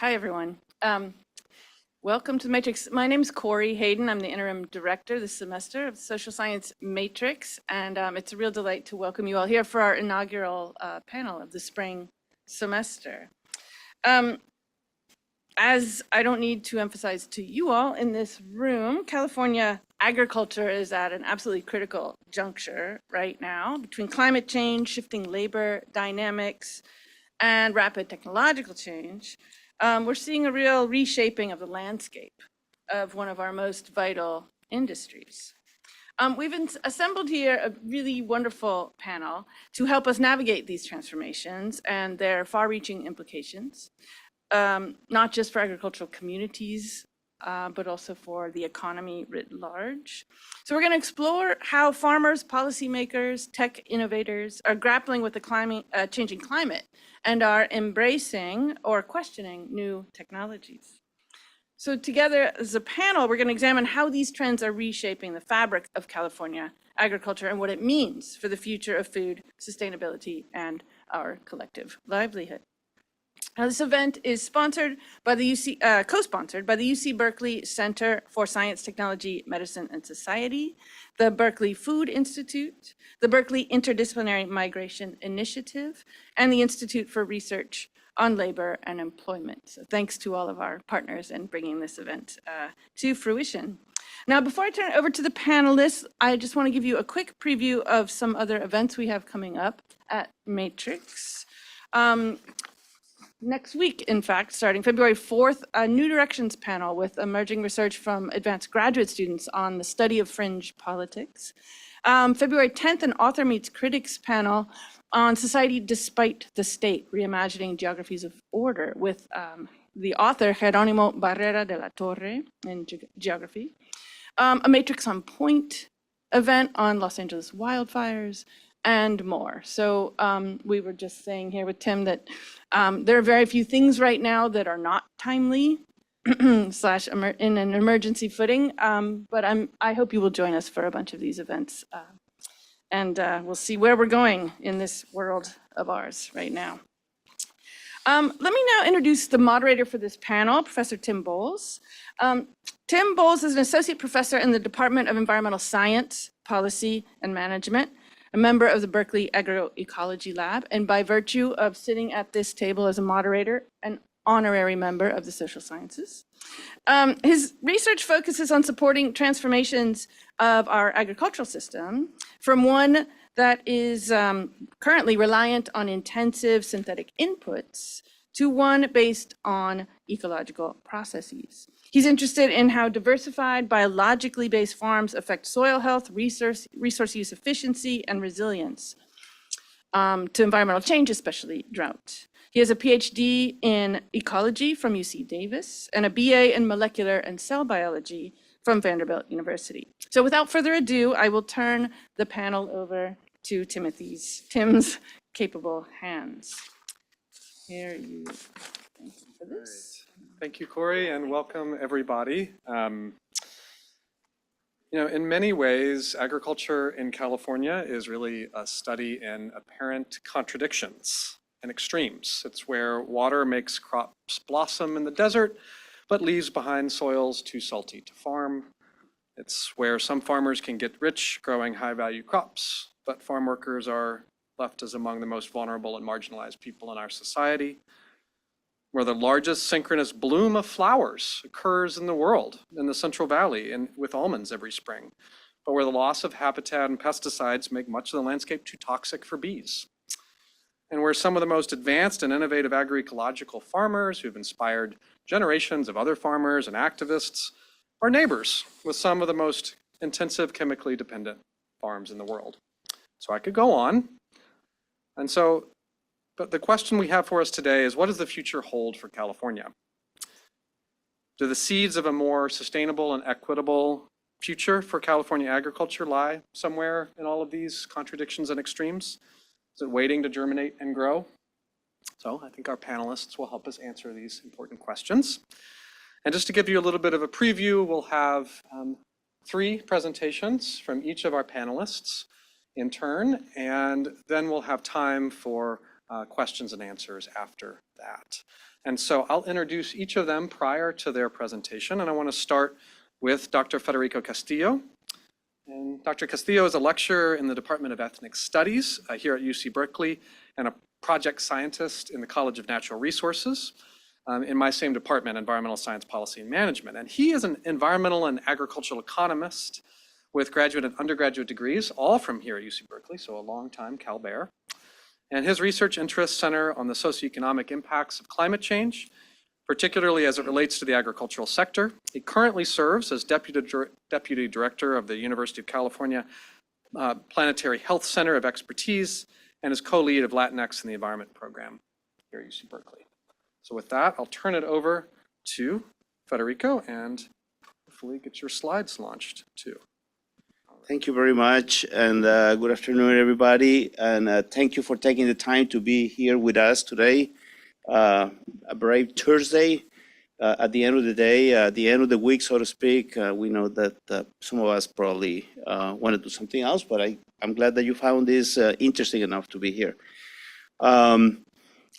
Hi, everyone. Welcome to the Matrix. My name is Corey Hayden. I'm the interim director this semester of Social Science Matrix, and it's a real delight to welcome you all here for our inaugural panel of the spring semester. As I don't need to emphasize to you all in this room, California agriculture is at an absolutely critical juncture right now between climate change, shifting labor dynamics, and rapid technological change. We're seeing a real reshaping of the landscape of one of our most vital industries. We've assembled here a really wonderful panel to help us navigate these transformations and their far-reaching implications, not just for agricultural communities, but also for the economy writ large. So we're going to explore how farmers, policymakers, tech innovators are grappling with the changing climate and are embracing or questioning new technologies. So together as a panel, we're going to examine how these trends are reshaping the fabric of California agriculture and what it means for the future of food, sustainability, and our collective livelihood. Now, this event is sponsored by the co-sponsored by the UC Berkeley Center for Science, Technology, Medicine, and Society, the Berkeley Food Institute, the Berkeley Interdisciplinary Migration Initiative, and the Institute for Research on Labor and Employment. So thanks to all of our partners in bringing this event to fruition. Now, before I turn it over to the panelists, I just want to give you a quick preview of some other events we have coming up at Matrix. Next week, in fact, starting February 4th, a New Directions panel with emerging research from advanced graduate students on the study of fringe politics. February 10th, an Author Meets Critics panel on Society Despite the State, Reimagining Geographies of Order with the author Jerónimo Barrera de la Torre in geography. A Matrix on Point event on Los Angeles wildfires, and more. So we were just saying here with Tim that there are very few things right now that are not timely slash in an emergency footing, but I hope you will join us for a bunch of these events, and we'll see where we're going in this world of ours right now. Let me now introduce the moderator for this panel, Professor Tim Bowles. Tim Bowles is an associate professor in the Department of Environmental Science, Policy, and Management, a member of the Berkeley Agroecology Lab, and by virtue of sitting at this table as a moderator, an honorary member of the social sciences. His research focuses on supporting transformations of our agricultural system from one that is currently reliant on intensive synthetic inputs to one based on ecological processes. He's interested in how diversified, biologically based farms affect soil health, resource use efficiency, and resilience to environmental change, especially drought. He has a PhD in ecology from UC Davis and a BA in molecular and cell biology from Vanderbilt University. So without further ado, I will turn the panel over to Tim's capable hands. Here you go. Thank you for this. Thank you, Corey, and welcome everybody. In many ways, agriculture in California is really a study in apparent contradictions and extremes. It's where water makes crops blossom in the desert, but leaves behind soils too salty to farm. It's where some farmers can get rich growing high-value crops, but farm workers are left as among the most vulnerable and marginalized people in our society, where the largest synchronous bloom of flowers occurs in the world in the Central Valley and with almonds every spring, but where the loss of habitat and pesticides make much of the landscape too toxic for bees, and where some of the most advanced and innovative agroecological farmers who've inspired generations of other farmers and activists are neighbors with some of the most intensive chemically dependent farms in the world. So I could go on. But the question we have for us today is, what does the future hold for California? Do the seeds of a more sustainable and equitable future for California agriculture lie somewhere in all of these contradictions and extremes? Is it waiting to germinate and grow? So I think our panelists will help us answer these important questions. And just to give you a little bit of a preview, we'll have 3 presentations from each of our panelists in turn, and then we'll have time for questions and answers after that. And so I'll introduce each of them prior to their presentation, and I want to start with Dr. Federico Castillo. And Dr. Castillo is a lecturer in the Department of Ethnic Studies here at UC Berkeley and a project scientist in the College of Natural Resources in my same department, Environmental Science Policy and Management. And he is an environmental and agricultural economist with graduate and undergraduate degrees, all from here at UC Berkeley, so a long time Cal Bear. And his research interests center on the socioeconomic impacts of climate change, particularly as it relates to the agricultural sector. He currently serves as Deputy Director of the University of California Planetary Health Center of Expertise and is co-lead of Latinx in the Environment Program here at UC Berkeley. So with that, I'll turn it over to Federico and hopefully get your slides launched too. Thank you very much, and good afternoon, everybody. And thank you for taking the time to be here with us today. A brave Thursday. At the end of the day, at the end of the week, so to speak, we know that some of us probably want to do something else, but I'm glad that you found this interesting enough to be here. I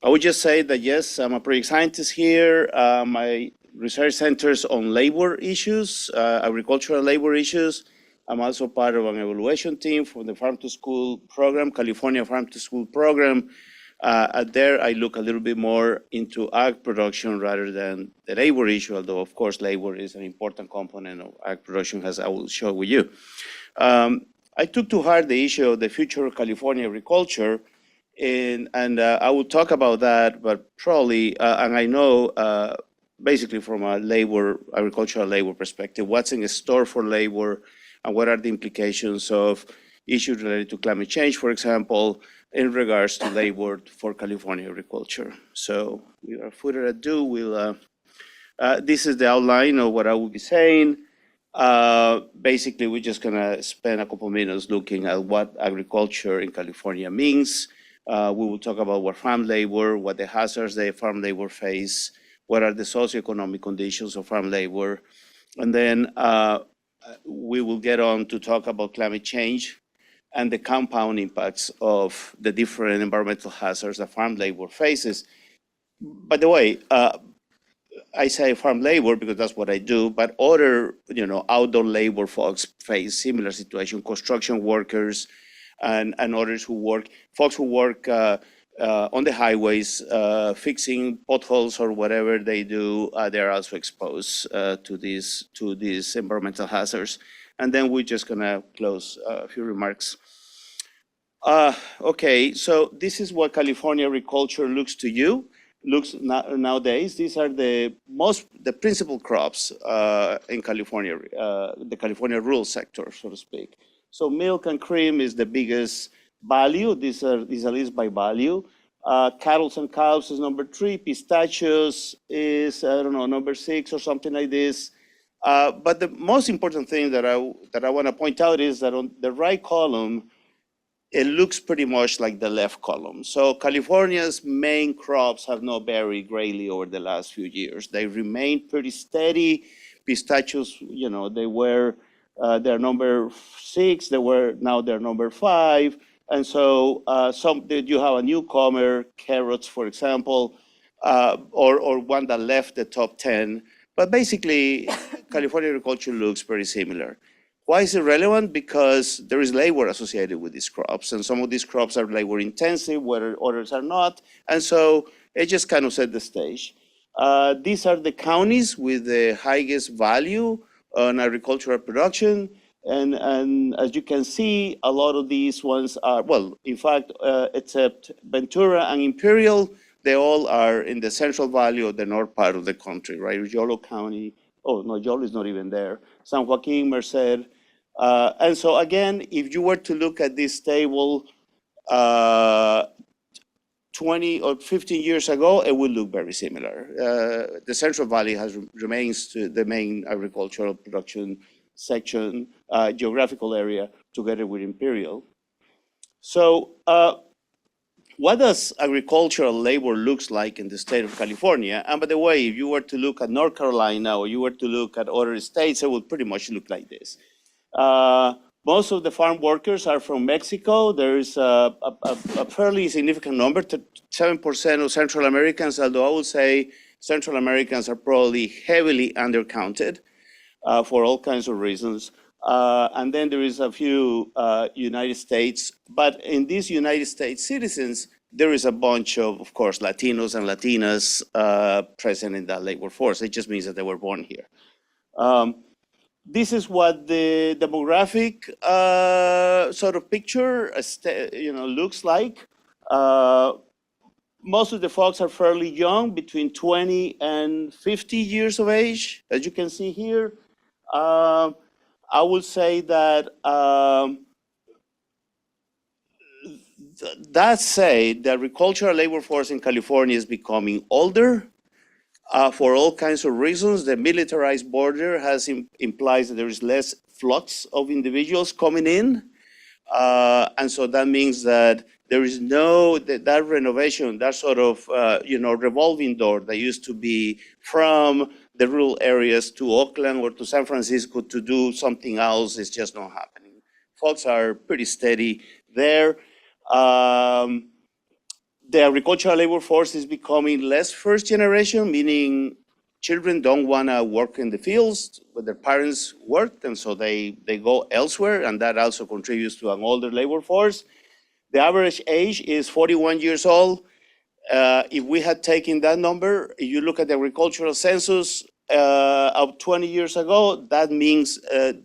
would just say that, yes, I'm a project scientist here. My research centers on labor issues, agricultural labor issues. I'm also part of an evaluation team for the Farm to School program, California Farm to School program. There, I look a little bit more into ag production rather than the labor issue, although, of course, labor is an important component of ag production, as I will show with you. I took to heart the issue of the future of California agriculture, and I will talk about that, but probably, and I know, basically from a agricultural labor perspective, what's in store for labor, and what are the implications of issues related to climate change, for example, in regards to labor for California agriculture. So without further ado, this is the outline of what I will be saying. Basically, we're just gonna spend a couple minutes looking at what agriculture in California means. We will talk about what farm labor, what the hazards that farm labor face, what are the socioeconomic conditions of farm labor, and then we will get on to talk about climate change and the compound impacts of the different environmental hazards that farm labor faces. By the way, I say farm labor because that's what I do, but other, outdoor labor folks face similar situation, construction workers and others folks who work on the highways, fixing potholes or whatever they do, they're also exposed to these environmental hazards. And then we're just gonna close a few remarks. Okay, so this is what California agriculture looks nowadays. These are the principal crops in California, the California rural sector, so to speak. So milk and cream is the biggest value. These are listed by value. Cattle and cows is number 3. Pistachios is, I don't know, number 6 or something like this. But the most important thing that I want to point out is that on the right column, it looks pretty much like the left column. So California's main crops have not varied greatly over the last few years. They remain pretty steady. Pistachios, they were their number 6. Now they're number 5. And so you have a newcomer, carrots, for example, or one that left the top 10. But basically, California agriculture looks very similar. Why is it relevant? Because there is labor associated with these crops, and some of these crops are labor intensive, where others are not. And so it just kind of set the stage. These are the counties with the highest value on agricultural production. And as you can see, a lot of these ones are, well, in fact, except Ventura and Imperial, they all are in the Central Valley of the north part of the country, right? Yolo County, oh no, Yolo is not even there. San Joaquin, Merced. And so again, if you were to look at this table 20 or 15 years ago, it would look very similar. The Central Valley remains the main agricultural production section, geographical area, together with Imperial. So what does agricultural labor looks like in the state of California? And by the way, if you were to look at North Carolina or you were to look at other states, it would pretty much look like this. Most of the farm workers are from Mexico. There is a fairly significant number, 7% of Central Americans, although I would say Central Americans are probably heavily undercounted for all kinds of reasons. And then there is a few United States, but in these United States citizens, there is a bunch of course, Latinos and Latinas present in that labor force. It just means that they were born here. This is what the demographic sort of picture looks like. Most of the folks are fairly young, between 20 and 50 years of age, as you can see here. I would say that that said, the agricultural labor force in California is becoming older for all kinds of reasons. The militarized border implies that there is less flux of individuals coming in. And so that means that there is that renovation, that sort of revolving door that used to be from the rural areas to Oakland or to San Francisco to do something else is just not happening. Folks are pretty steady there. The agricultural labor force is becoming less first generation, meaning children don't want to work in the fields where their parents worked, and so they go elsewhere, and that also contributes to an older labor force. The average age is 41 years old. If we had taken that number, if you look at the agricultural census of 20 years ago, that means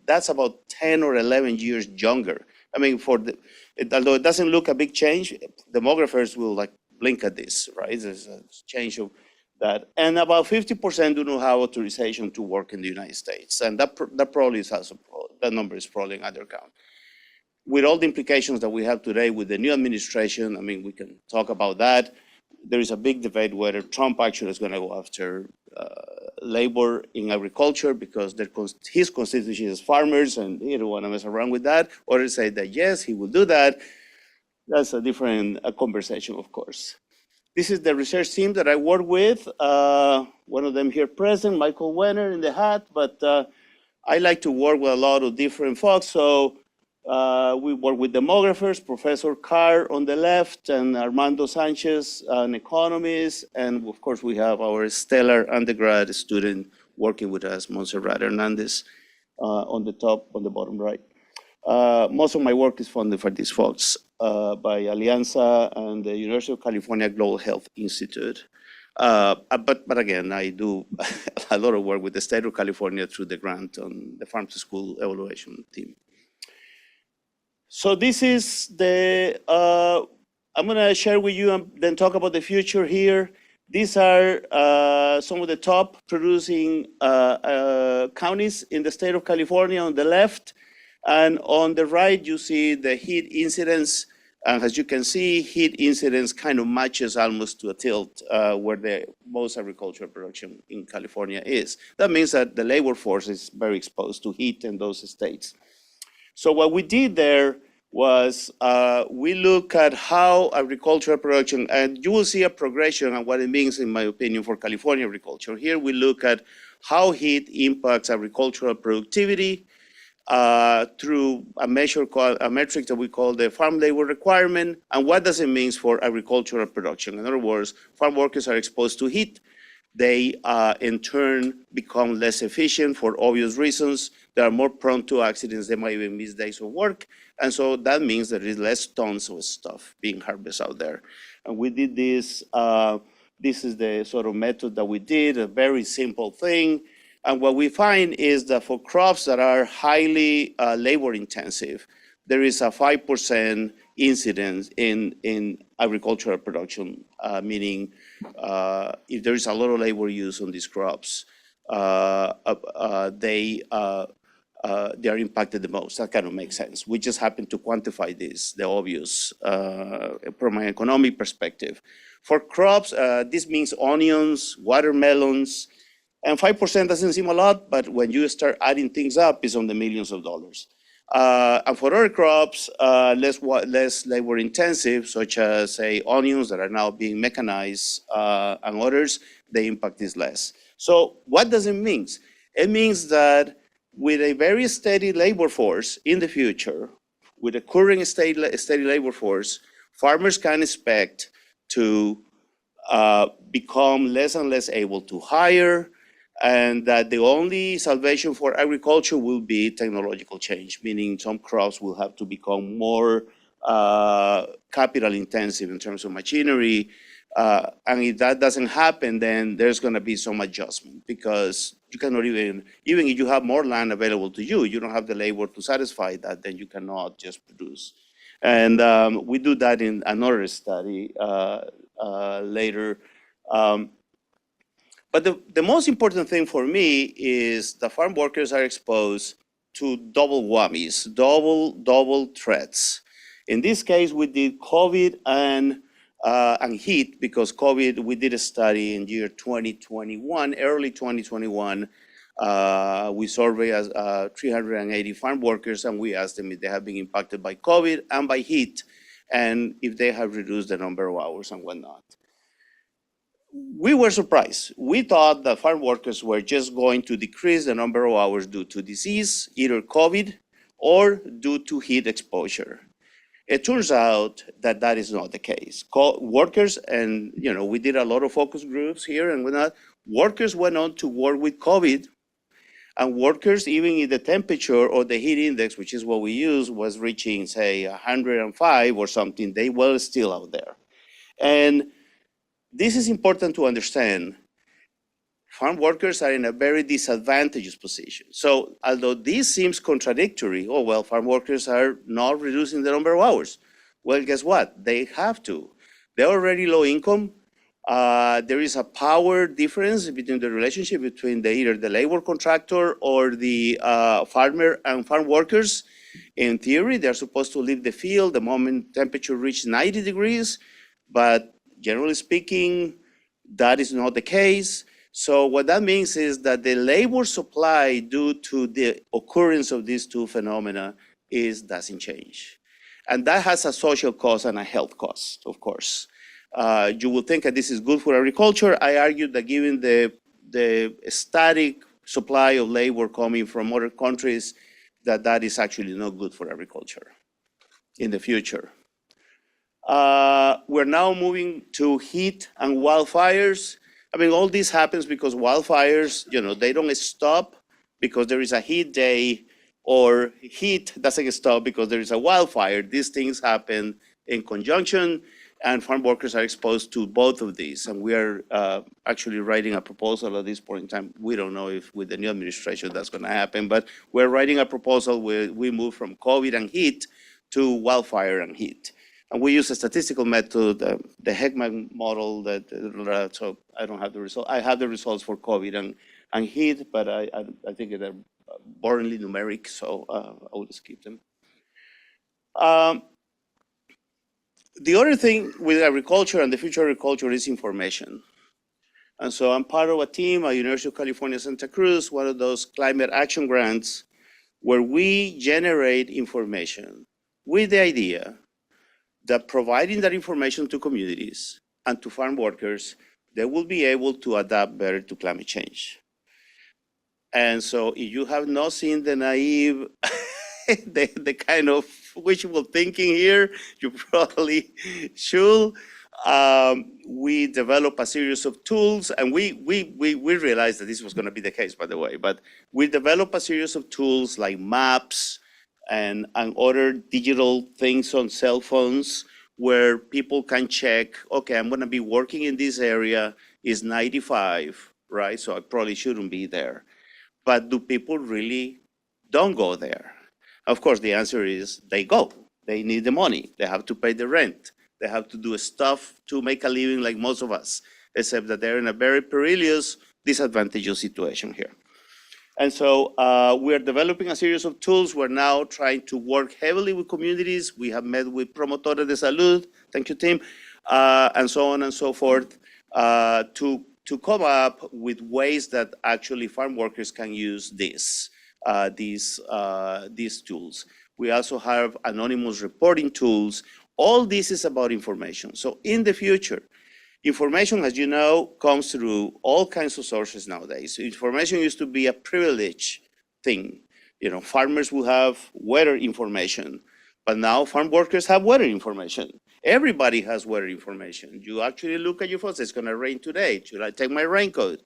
that's about 10 or 11 years younger. I mean, although it doesn't look a big change, demographers will like blink at this, right? There's a change of that. And about 50% do not have authorization to work in the United States. And that probably is also, that number is probably an undercount. With all the implications that we have today with the new administration, I mean, we can talk about that. There is a big debate whether Trump actually is going to go after labor in agriculture because his constituency is farmers and he don't want to mess around with that, or to say that yes, he will do that. That's a different conversation, of course. This is the research team that I work with. One of them here present, Michael Wenner in the hat, but I like to work with a lot of different folks. So we work with demographers, Professor Carr on the left, and Armando Sanchez, an economist. And of course, we have our stellar undergrad student working with us, Montserrat Hernandez, on the bottom right. Most of my work is funded for these folks by Alianza and the University of California Global Health Institute. But again, I do a lot of work with the state of California through the grant on the Farm to School evaluation team. So this is I'm gonna share with you and then talk about the future here. These are some of the top producing counties in the state of California on the left. And on the right, you see the heat incidence. And as you can see, heat incidence kind of matches almost to a tilt where the most agricultural production in California is. That means that the labor force is very exposed to heat in those states. So what we did there was we look at how agricultural production, and you will see a progression and what it means, in my opinion, for California agriculture. Here we look at how heat impacts agricultural productivity through a metric that we call the farm labor requirement, and what does it mean for agricultural production. In other words, farm workers are exposed to heat. They, in turn, become less efficient for obvious reasons. They are more prone to accidents. They might even miss days of work. And so that means there is less tons of stuff being harvested out there. And we did this. This is the sort of method that we did, a very simple thing. And what we find is that for crops that are highly labor intensive, there is a 5% incidence in agricultural production, meaning if there is a lot of labor use on these crops, they are impacted the most. That kind of makes sense. We just happen to quantify this, the obvious, from an economic perspective. For crops, this means onions, watermelons, and 5% doesn't seem a lot, but when you start adding things up, it's on the millions of dollars. And for other crops, less labor intensive, such as, say, onions that are now being mechanized and others, the impact is less. So what does it mean? It means that with a very steady labor force in the future, with a current steady labor force, farmers can expect to become less and less able to hire, and that the only salvation for agriculture will be technological change, meaning some crops will have to become more capital intensive in terms of machinery. And if that doesn't happen, then there's going to be some adjustment, because you cannot even if you have more land available to you, you don't have the labor to satisfy that, then you cannot just produce. And we do that in another study later. But the most important thing for me is the farm workers are exposed to double whammies, double threats. In this case, we did COVID and heat, because COVID, we did a study in year 2021, early 2021. We surveyed 380 farm workers, and we asked them if they have been impacted by COVID and by heat, and if they have reduced the number of hours and whatnot. We were surprised. We thought that farm workers were just going to decrease the number of hours due to disease, either COVID or due to heat exposure. It turns out that that is not the case. Workers, and we did a lot of focus groups here and whatnot, workers went on to work with COVID, and workers, even if the temperature or the heat index, which is what we use, was reaching, say, 105 or something, they were still out there. And this is important to understand. Farm workers are in a very disadvantageous position. So although this seems contradictory, oh, well, farm workers are not reducing the number of hours. Well, guess what? They have to. They're already low income. There is a power difference between the relationship between either the labor contractor or the farmer and farm workers. In theory, they're supposed to leave the field the moment temperature reaches 90 degrees, but generally speaking, that is not the case. So what that means is that the labor supply due to the occurrence of these two phenomena doesn't change. And that has a social cost and a health cost, of course. You will think that this is good for agriculture. I argue that given the static supply of labor coming from other countries, that is actually not good for agriculture in the future. We're now moving to heat and wildfires. I mean, all this happens because wildfires, they don't stop because there is a heat day, or heat doesn't stop because there is a wildfire. These things happen in conjunction, and farm workers are exposed to both of these. And we are actually writing a proposal at this point in time. We don't know if with the new administration that's going to happen, but we're writing a proposal where we move from COVID and heat to wildfire and heat. And we use a statistical method, the Heckman model, so I don't have the result. I have the results for COVID and heat, but I think they're boringly numeric, so I will skip them. The other thing with agriculture and the future of agriculture is information. And so I'm part of a team at University of California, Santa Cruz, one of those climate action grants, where we generate information with the idea that providing that information to communities and to farm workers, they will be able to adapt better to climate change. And so if you have not seen the naive, the kind of wishful thinking here, you probably should. We develop a series of tools, and we realized that this was going to be the case, by the way, but we develop a series of tools like maps, and other digital things on cell phones where people can check, okay, I'm going to be working in this area, is 95, right? So I probably shouldn't be there. But do people really don't go there? Of course, the answer is they go. They need the money. They have to pay the rent. They have to do stuff to make a living like most of us, except that they're in a very perilous, disadvantageous situation here. And so we are developing a series of tools. We're now trying to work heavily with communities. We have met with Promotores de Salud, thank you, Tim, and so on and so forth, to come up with ways that actually farm workers can use these tools. We also have anonymous reporting tools. All this is about information. So in the future, information, as you know, comes through all kinds of sources nowadays. Information used to be a privileged thing. farmers will have weather information, but now farm workers have weather information. Everybody has weather information. You actually look at your phone, it's going to rain today. Should I take my raincoat?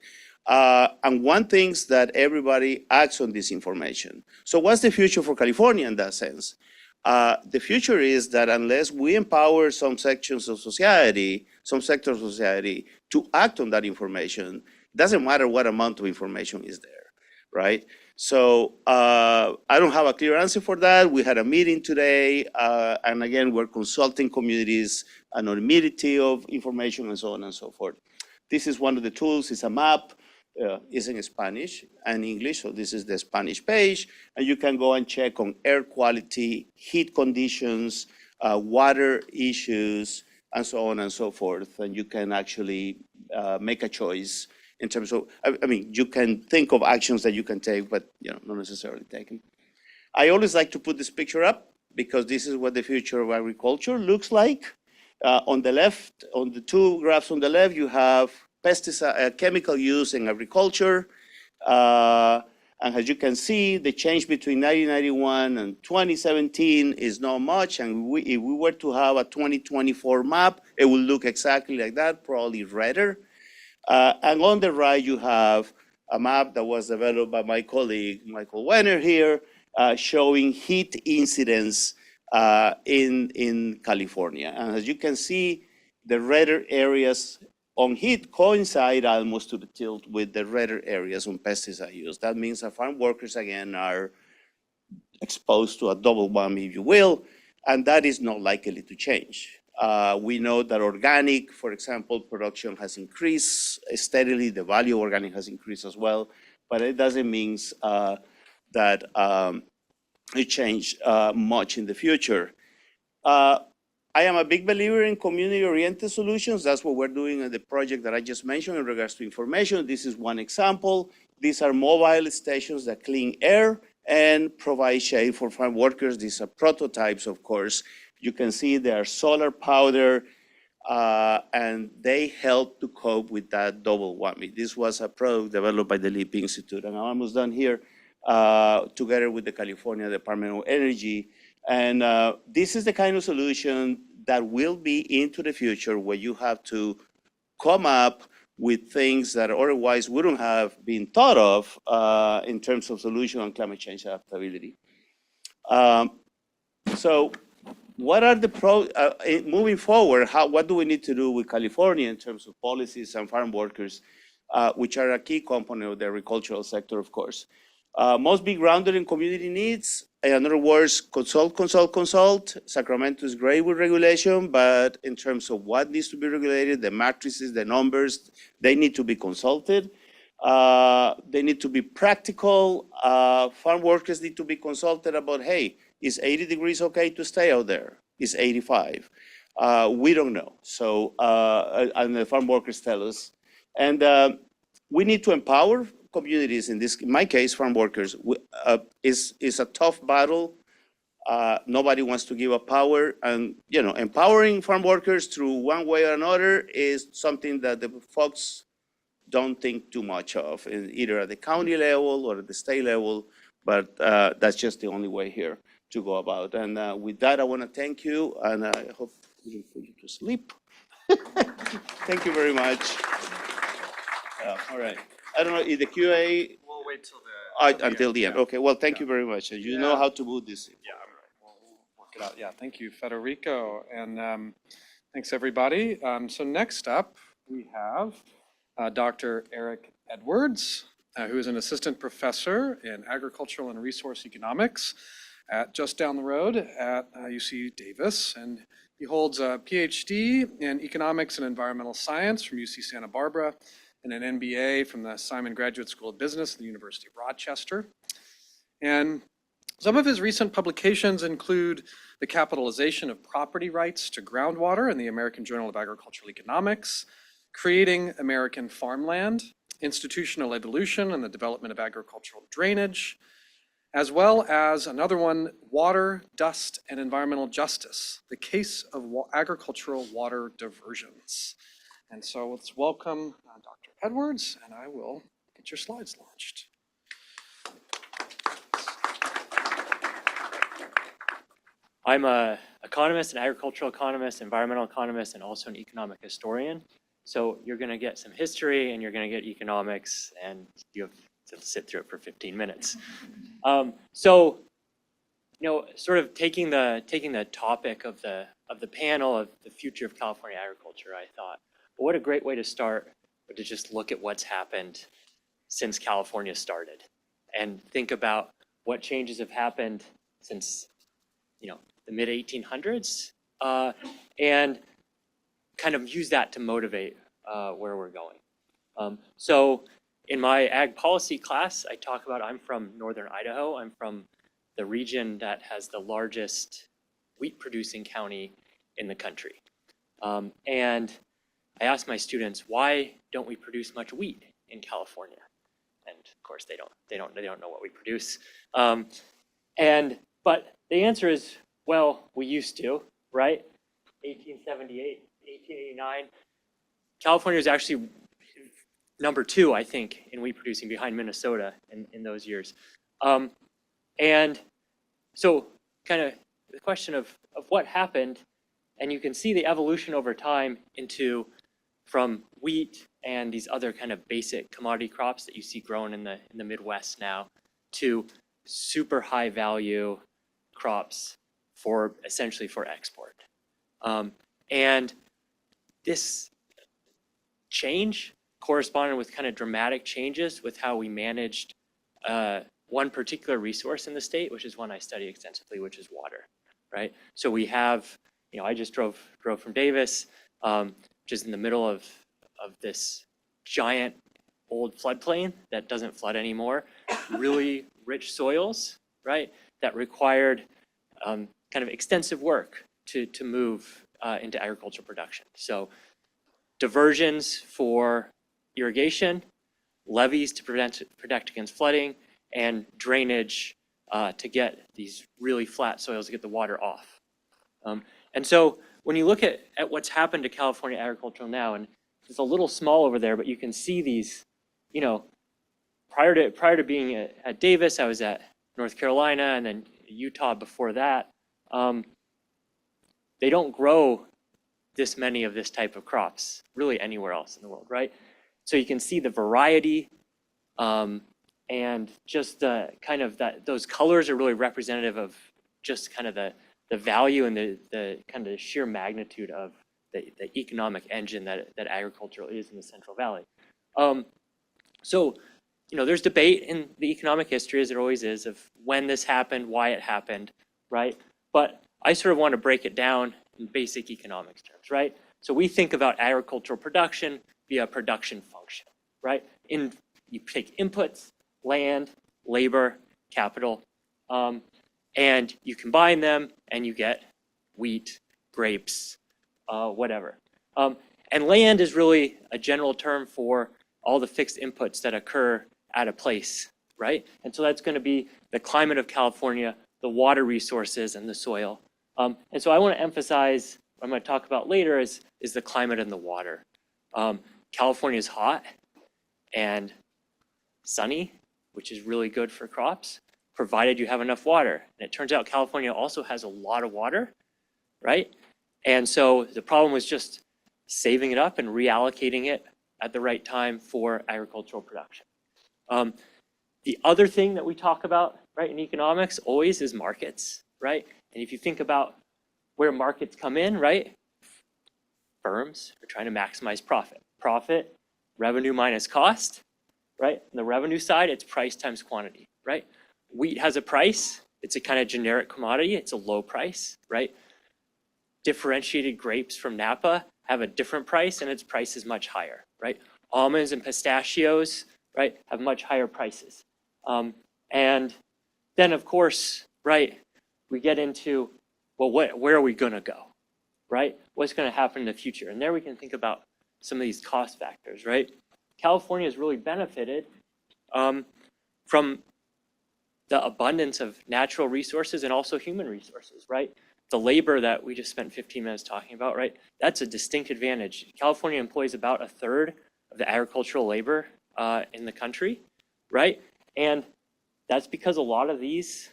And one thing is that everybody acts on this information. So what's the future for California in that sense? The future is that unless we empower some sections of society, some sectors of society to act on that information, it doesn't matter what amount of information is there, right? So I don't have a clear answer for that. We had a meeting today, and again, we're consulting communities, anonymity of information, and so on and so forth. This is one of the tools. It's a map. It's in Spanish and English, so this is the Spanish page, and you can go and check on air quality, heat conditions, water issues, and so on and so forth, and you can actually make a choice in terms of, you can think of actions that you can take, but not necessarily take them. I always like to put this picture up because this is what the future of agriculture looks like. On the left, on the two graphs on the left, you have pesticide, chemical use in agriculture. And as you can see, the change between 1991 and 2017 is not much. And if we were to have a 2024 map, it will look exactly like that, probably redder. And on the right, you have a map that was developed by my colleague, Michael Wenner here, showing heat incidence in California. And as you can see, the redder areas on heat coincide almost to the tilt with the redder areas on pesticide use. That means that farm workers, again, are exposed to a double whammy, if you will, and that is not likely to change. We know that organic, for example, production has increased steadily. The value of organic has increased as well, but it doesn't mean that it changed much in the future. I am a big believer in community-oriented solutions. That's what we're doing in the project that I just mentioned in regards to information. This is one example. These are mobile stations that clean air and provide shade for farm workers. These are prototypes, of course. You can see they are solar powder, and they help to cope with that double whammy. This was a product developed by the Leap Institute, and I'm almost done here, together with the California Department of Energy. And this is the kind of solution that will be into the future where you have to come up with things that otherwise wouldn't have been thought of in terms of solution on climate change adaptability. So what are the moving forward, what do we need to do with California in terms of policies and farm workers, which are a key component of the agricultural sector, of course. Must be grounded in community needs. In other words, consult. Sacramento is great with regulation, but in terms of what needs to be regulated, the matrices, the numbers, they need to be consulted. They need to be practical. Farm workers need to be consulted about, hey, is 80 degrees okay to stay out there? Is 85? We don't know. So, and the farm workers tell us. And we need to empower communities, in my case, farm workers. Is a tough battle. Nobody wants to give up power, and empowering farm workers through one way or another is something that the folks don't think too much of, either at the county level or at the state level, but that's just the only way here to go about. And with that, I want to thank you, and I hope we didn't put you to sleep. Thank you very much. All right. I don't know, if the QA... We'll wait till the... until the end. Yeah. Okay, well, thank you very much. You know how to move this. Yeah, all right. We'll work it out. Yeah, thank you, Federico. And thanks, everybody. So next up, we have Dr. Eric Edwards, who is an assistant professor in agricultural and resource economics just down the road at UC Davis. And he holds a PhD in economics and environmental science from UC Santa Barbara, and an MBA from the Simon Graduate School of Business at the University of Rochester. And some of his recent publications include The Capitalization of Property Rights to Groundwater in the American Journal of Agricultural Economics, Creating American Farmland, Institutional Evolution and the Development of Agricultural Drainage, as well as another one, Water, Dust, and Environmental Justice, The Case of Agricultural Water Diversions. And so let's welcome Dr. Edwards, and I will get your slides launched. I'm a economist, an agricultural economist, environmental economist, and also an economic historian. So you're going to get some history and you're going to get economics, and you have to sit through it for 15 minutes. So, sort of taking the topic of the panel of the future of California agriculture, I thought, well, what a great way to start, to just look at what's happened since California started, and think about what changes have happened since, the mid 1800s, and kind of use that to motivate where we're going. So in my ag policy class, I talk about, I'm from northern Idaho. I'm from the region that has the largest wheat producing county in the country. And I ask my students, why don't we produce much wheat in California? And of course they don't know what we produce. But the answer is, well, we used to, right? 1878, 1889. California was actually number 2, I think, in wheat producing, behind Minnesota in those years. And so kind of the question of what happened, and you can see the evolution over time from wheat and these other kind of basic commodity crops that you see growing in the Midwest now, to super high value crops essentially for export. And this change corresponded with kind of dramatic changes with how we managed one particular resource in the state, which is one I study extensively, which is water, right? So we have, I just drove from Davis, which is in the middle of this giant old floodplain that doesn't flood anymore, really rich soils, right? That required kind of extensive work to move into agricultural production. So diversions for irrigation, levees to protect against flooding, and drainage to get these really flat soils to get the water off. And so when you look at what's happened to California agriculture now, and it's a little small over there, but you can see these, prior to being at Davis, I was at North Carolina and then Utah before that. They don't grow this many of this type of crops really anywhere else in the world, right? So you can see the variety, and just the kind of those colors are really representative of just kind of the value and the kind of the sheer magnitude of the economic engine that agriculture is in the Central Valley. So, there's debate in the economic history, as there always is, of when this happened, why it happened, right? But I sort of want to break it down in basic economics terms, right? So we think about agricultural production via production function, right? You take inputs, land, labor, capital, and you combine them and you get wheat, grapes, whatever. And land is really a general term for all the fixed inputs that occur at a place, right? And so that's going to be the climate of California, the water resources, and the soil. And so I want to emphasize, what I'm going to talk about later is the climate and the water. California is hot and sunny, which is really good for crops, provided you have enough water. And it turns out California also has a lot of water, right? And so the problem was just saving it up and reallocating it at the right time for agricultural production. The other thing that we talk about, right, in economics always is markets, right? And if you think about where markets come in, right, firms are trying to maximize profit. Profit, revenue minus cost, right? On the revenue side, it's price times quantity, right? Wheat has a price. It's a kind of generic commodity. It's a low price, right? Differentiated grapes from Napa have a different price, and its price is much higher, right? Almonds and pistachios, right, have much higher prices. And then, of course, right, we get into, well, where are we going to go, right? What's going to happen in the future? And there we can think about some of these cost factors, right? California has really benefited from the abundance of natural resources and also human resources, right? The labor that we just spent 15 minutes talking about, right? That's a distinct advantage. California employs about 1/3 of the agricultural labor in the country, right? And that's because a lot of these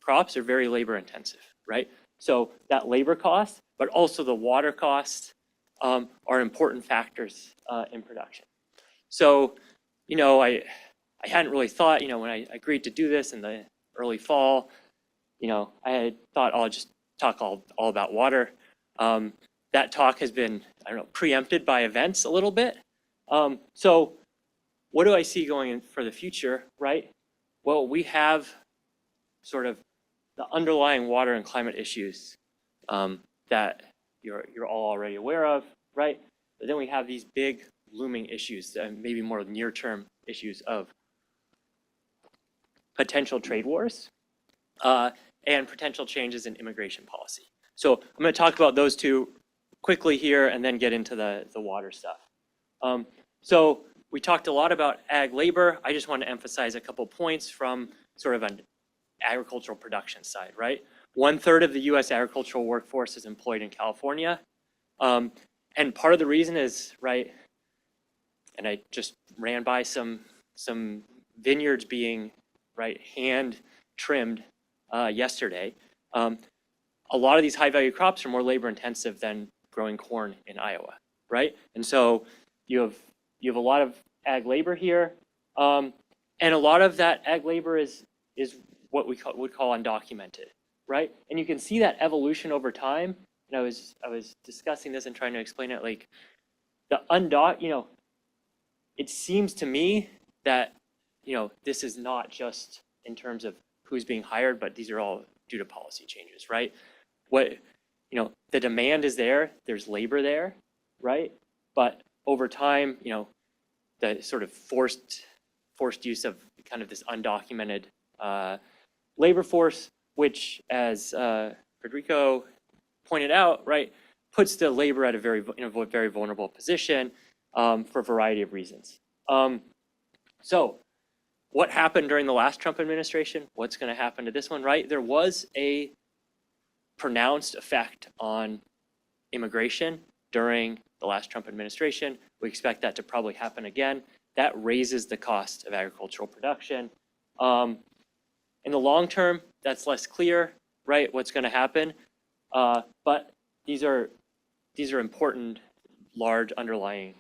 crops are very labor intensive, right? So that labor cost, but also the water cost are important factors in production. So, I hadn't really thought, when I agreed to do this in the early fall, I had thought I'll just talk all about water. That talk has been, preempted by events a little bit. So what do I see going in for the future, right? Well, we have sort of the underlying water and climate issues that you're all already aware of, right? But then we have these big looming issues, maybe more near-term issues of potential trade wars and potential changes in immigration policy. So I'm going to talk about those two quickly here and then get into the water stuff. So we talked a lot about ag labor. I just want to emphasize a couple points from sort of an agricultural production side, right? 1/3 of the US agricultural workforce is employed in California. And part of the reason is, right, and I just ran by some vineyards being, right, hand trimmed yesterday. A lot of these high value crops are more labor intensive than growing corn in Iowa, right? And so you have a lot of ag labor here. And a lot of that ag labor is what we would call undocumented, right? And you can see that evolution over time. And I was discussing this and trying to explain it, like the it seems to me that, this is not just in terms of who's being hired, but these are all due to policy changes, right? The demand is there, there's labor there, right? But over time, the sort of forced use of kind of this undocumented labor force, which, as Federico pointed out, right, puts the labor at a very vulnerable position for a variety of reasons. So what happened during the last Trump administration? What's going to happen to this one, right? There was a pronounced effect on immigration during the last Trump administration. We expect that to probably happen again. That raises the cost of agricultural production. In the long term, that's less clear, right, what's going to happen. But these are important, large underlying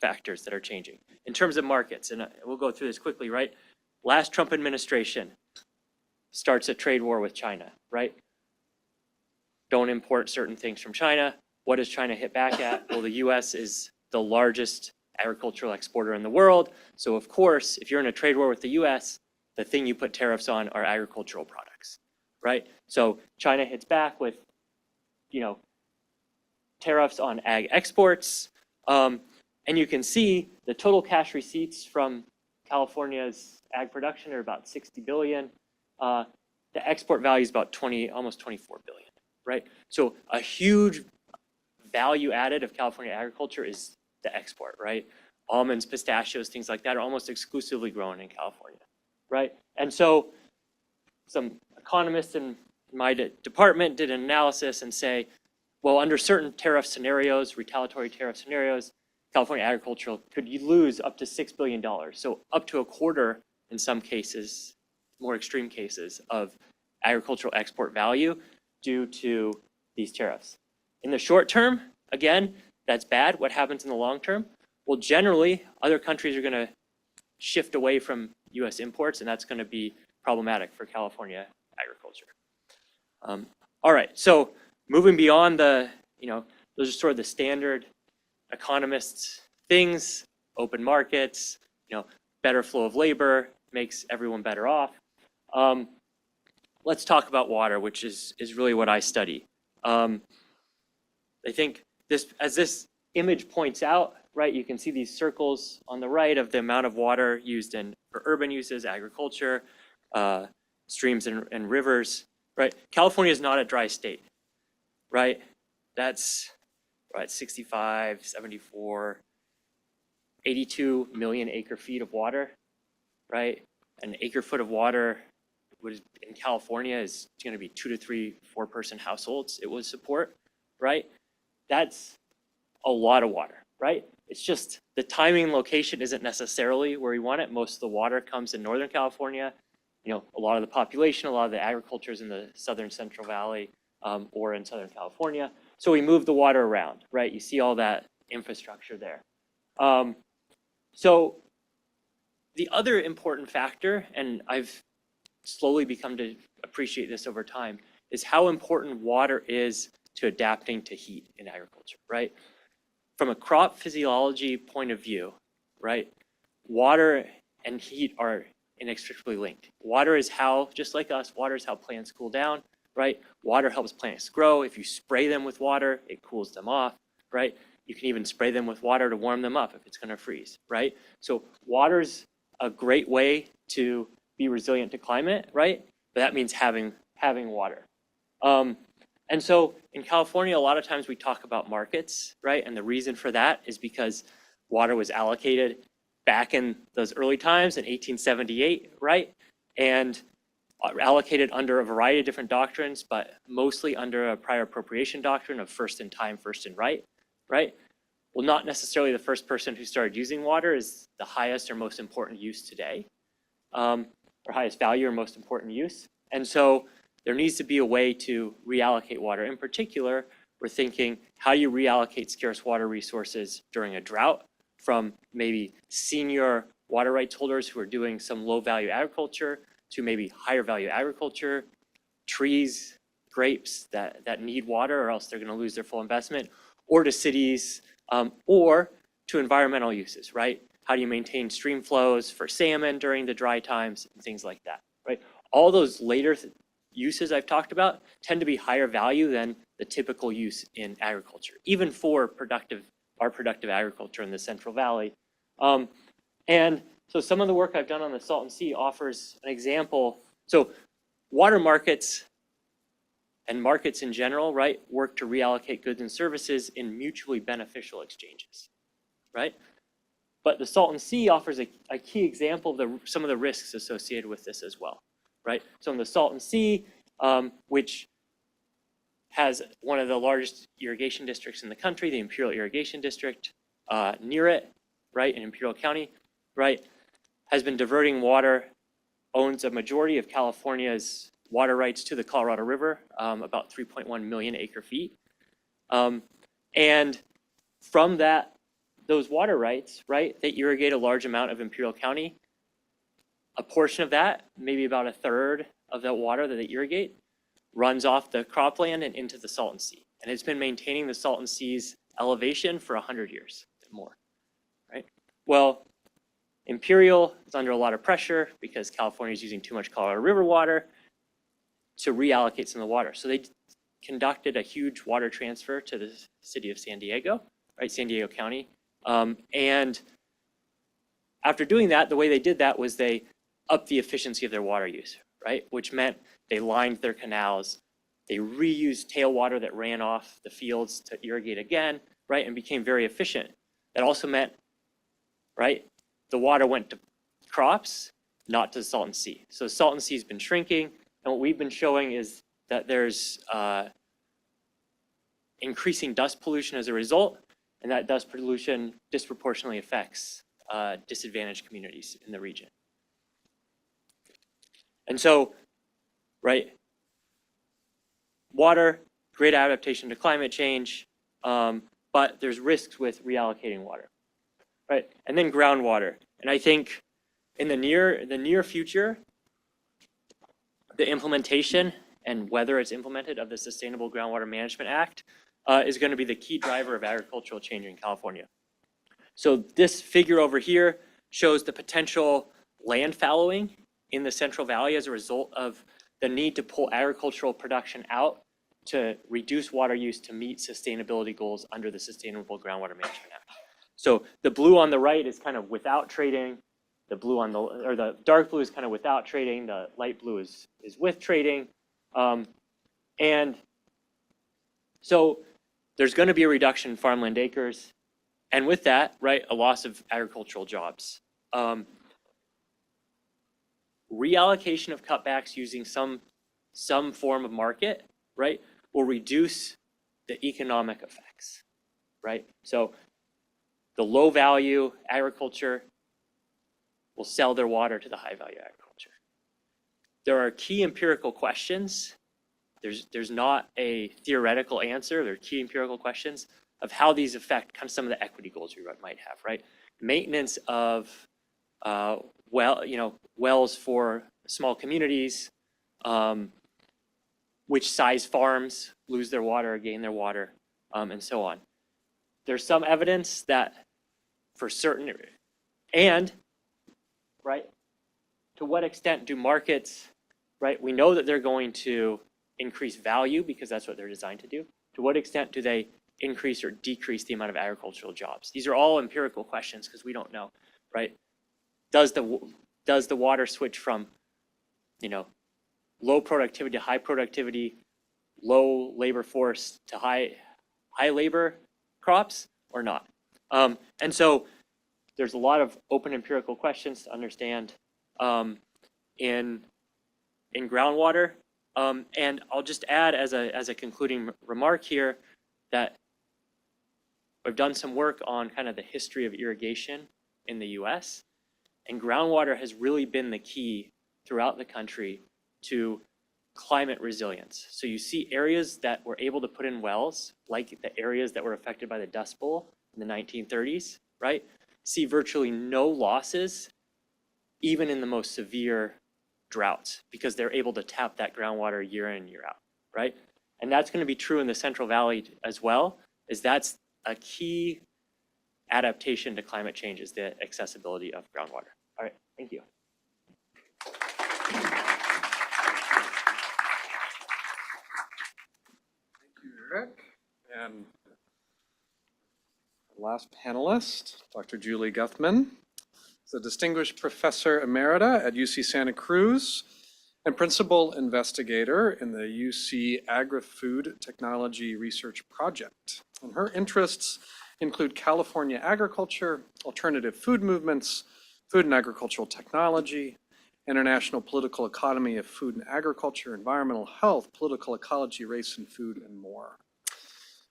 factors that are changing. In terms of markets, and we'll go through this quickly, right? Last Trump administration starts a trade war with China, right? Don't import certain things from China. What does China hit back at? Well, the US is the largest agricultural exporter in the world. So of course, if you're in a trade war with the US, the thing you put tariffs on are agricultural products, right? So China hits back with, tariffs on ag exports. And you can see the total cash receipts from California's ag production are about 60 billion. The export value is about almost 24 billion, right? So a huge value added of California agriculture is the export, right? Almonds, pistachios, things like that are almost exclusively grown in California, right? And so some economists in my department did an analysis and say, well, under certain tariff scenarios, retaliatory tariff scenarios, California agriculture could lose up to $6 billion. So up to a quarter in some cases, more extreme cases, of agricultural export value due to these tariffs. In the short term, again, that's bad. What happens in the long term? Well, generally, other countries are going to shift away from US imports, and that's going to be problematic for California agriculture. All right, so moving beyond those are sort of the standard economists things, open markets, better flow of labor makes everyone better off. Let's talk about water, which is really what I study. I think as this image points out, right, you can see these circles on the right of the amount of water used for urban uses, agriculture, streams and rivers, right? California is not a dry state, right? That's right, 65, 74, 82 million acre feet of water, right? An acre foot of water in California is going to be 2 to 3 4-person households it would support, right? That's a lot of water, right? It's just the timing and location isn't necessarily where we want it. Most of the water comes in Northern California a lot of the population, a lot of the agriculture is in the southern Central Valley or in Southern California. So we move the water around, right? You see all that infrastructure there. So the other important factor, and I've slowly become to appreciate this over time, is how important water is to adapting to heat in agriculture, right? From a crop physiology point of view, right? Water and heat are inextricably linked. Water is how, just like us, water is how plants cool down, right? Water helps plants grow. If you spray them with water, it cools them off, right? You can even spray them with water to warm them up if it's gonna freeze, right? So water's a great way to be resilient to climate, right? But that means having water. And so in California, a lot of times we talk about markets, right? And the reason for that is because water was allocated back in those early times in 1878, right? And allocated under a variety of different doctrines, but mostly under a prior appropriation doctrine of first in time, first in right, right? Well, not necessarily the first person who started using water is the highest or most important use today, or highest value or most important use. And so there needs to be a way to reallocate water. In particular, we're thinking, how do you reallocate scarce water resources during a drought from maybe senior water rights holders who are doing some low value agriculture to maybe higher value agriculture, trees, grapes that need water or else they're gonna lose their full investment, or to cities, or to environmental uses, right? How do you maintain stream flows for salmon during the dry times and things like that, right? All those later uses I've talked about tend to be higher value than the typical use in agriculture, even for our productive agriculture in the Central Valley. And so some of the work I've done on the Salton Sea offers an example. So water markets and markets in general, right, work to reallocate goods and services in mutually beneficial exchanges, right? But the Salton Sea offers a key example of some of the risks associated with this as well, right? So in the Salton Sea, which has one of the largest irrigation districts in the country, the Imperial Irrigation District, near it, right, in Imperial County, right, has been diverting water, owns a majority of California's water rights to the Colorado River, about 3.1 million acre feet. And from those water rights, right, they irrigate a large amount of Imperial County. A portion of that, maybe about a third of that water that they irrigate, runs off the cropland and into the Salton Sea. And it's been maintaining the Salton Sea's elevation for 100 years and more, right? Well, Imperial is under a lot of pressure because California is using too much Colorado River water to reallocate some of the water. So they conducted a huge water transfer to the city of San Diego, right, San Diego County. And after doing that, the way they did that was they upped the efficiency of their water use, right? Which meant they lined their canals, they reused tailwater that ran off the fields to irrigate again, right? And became very efficient. That also meant, right, the water went to crops, not to the Salton Sea. So the Salton Sea has been shrinking, and what we've been showing is that there's increasing dust pollution as a result, and that dust pollution disproportionately affects disadvantaged communities in the region. And so, right, water, great adaptation to climate change, but there's risks with reallocating water, right? And then groundwater. And I think in the near future, the implementation and whether it's implemented of the Sustainable Groundwater Management Act is going to be the key driver of agricultural change in California. So this figure over here shows the potential land fallowing in the Central Valley as a result of the need to pull agricultural production out to reduce water use to meet sustainability goals under the Sustainable Groundwater Management Act. So the blue on the right is kind of without trading. The blue on the dark blue is kind of without trading. The light blue is with trading. And so there's going to be a reduction in farmland acres. And with that, right, a loss of agricultural jobs. Reallocation of cutbacks using some form of market, right, will reduce the economic effects, right? So the low value agriculture will sell their water to the high value agriculture. there are key empirical questions. There's not a theoretical answer. There are key empirical questions of how these affect kind of some of the equity goals we might have, right? Maintenance of wells for small communities, which size farms lose their water, gain their water, and so on. There's some evidence that for certain, and, right, to what extent do markets, right, we know that they're going to increase value because that's what they're designed to do. To what extent do they increase or decrease the amount of agricultural jobs? These are all empirical questions because we don't know, right? Does the water switch from, low productivity to high productivity, low labor force to high labor crops or not? And so there's a lot of open empirical questions to understand in groundwater. And I'll just add as a concluding remark here that we've done some work on kind of the history of irrigation in the US, and groundwater has really been the key throughout the country to climate resilience. So you see areas that were able to put in wells, like the areas that were affected by the Dust Bowl in the 1930s, right? See virtually no losses, even in the most severe droughts, because they're able to tap that groundwater year in and year out, right? And that's going to be true in the Central Valley as well, is that's a key adaptation to climate change is the accessibility of groundwater. All right, thank you. Thank you, Eric. And our last panelist, Dr. Julie Guthman, is a distinguished professor emerita at UC Santa Cruz and principal investigator in the UC Agri-Food Technology Research Project. And her interests include California agriculture, alternative food movements, food and agricultural technology, international political economy of food and agriculture, environmental health, political ecology, race and food, and more.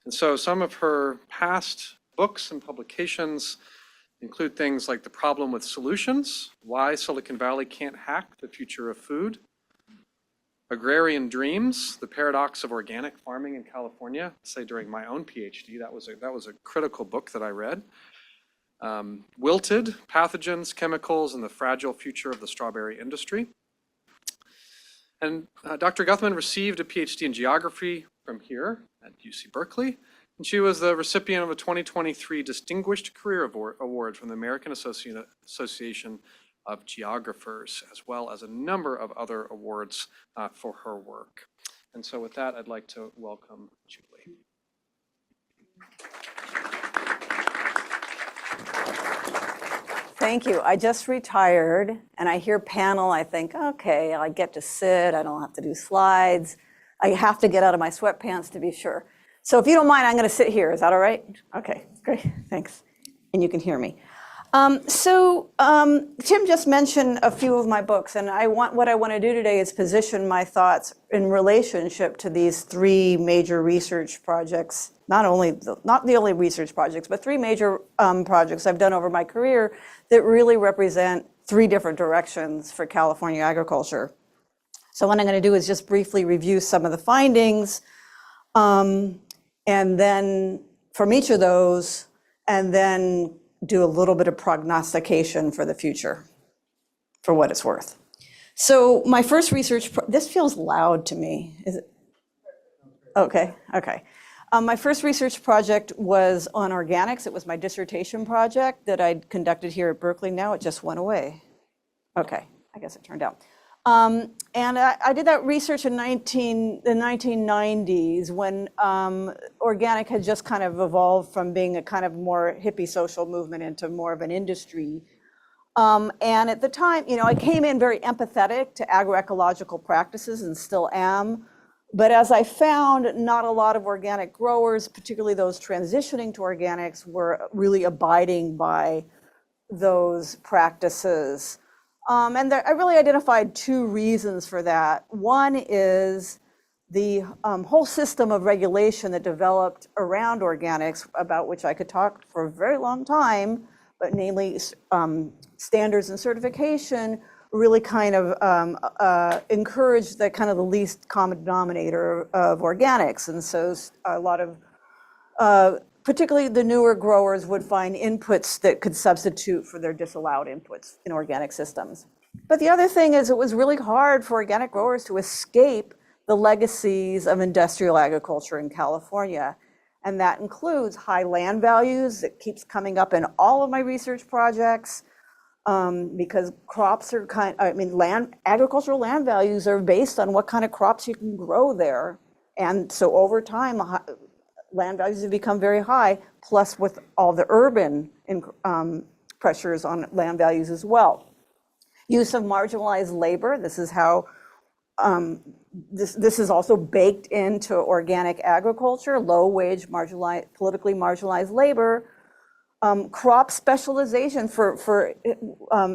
And so some of her past books and publications include things like The Problem with Solutions, Why Silicon Valley Can't Hack the Future of Food, Agrarian Dreams, The Paradox of Organic Farming in California. Say during my own PhD, that was a critical book that I read. Wilted, Pathogens, Chemicals, and the Fragile Future of the Strawberry Industry. And Dr. Guthman received a PhD in geography from here at UC Berkeley, and she was the recipient of a 2023 Distinguished Career Award from the American Association of Geographers, as well as a number of other awards for her work. And so with that, I'd like to welcome Julie. Thank you. I just retired and I hear panel, I think, okay, I get to sit, I don't have to do slides. I have to get out of my sweatpants to be sure. So if you don't mind, I'm going to sit here. Is that all right? Okay, great, thanks. And you can hear me. Tim just mentioned a few of my books, and what I want to do today is position my thoughts in relationship to these three major research projects, not the only research projects, but three major projects I've done over my career that really represent three different directions for California agriculture. So what I'm going to do is just briefly review some of the findings, and then from each of those, and then do a little bit of prognostication for the future, for what it's worth. So my first research, this feels loud to me. Is it? Okay. My first research project was on organics. It was my dissertation project that I'd conducted here at Berkeley. Now it just went away. Okay, I guess it turned out. And I did that research in the 1990s when organic had just kind of evolved from being a kind of more hippie social movement into more of an industry. And at the time, I came in very empathetic to agroecological practices and still am. But as I found, not a lot of organic growers, particularly those transitioning to organics, were really abiding by those practices. And I really identified two reasons for that. One is the whole system of regulation that developed around organics, about which I could talk for a very long time, but namely standards and certification, really kind of encouraged the kind of the least common denominator of organics. And so a lot of, particularly the newer growers would find inputs that could substitute for their disallowed inputs in organic systems. But the other thing is it was really hard for organic growers to escape the legacies of industrial agriculture in California. And that includes high land values. It keeps coming up in all of my research projects because crops are agricultural land values are based on what kind of crops you can grow there. And so over time, land values have become very high, plus with all the urban pressures on land values as well. Use of marginalized labor, this is how, this is also baked into organic agriculture, low wage, politically marginalized labor. Crop specialization for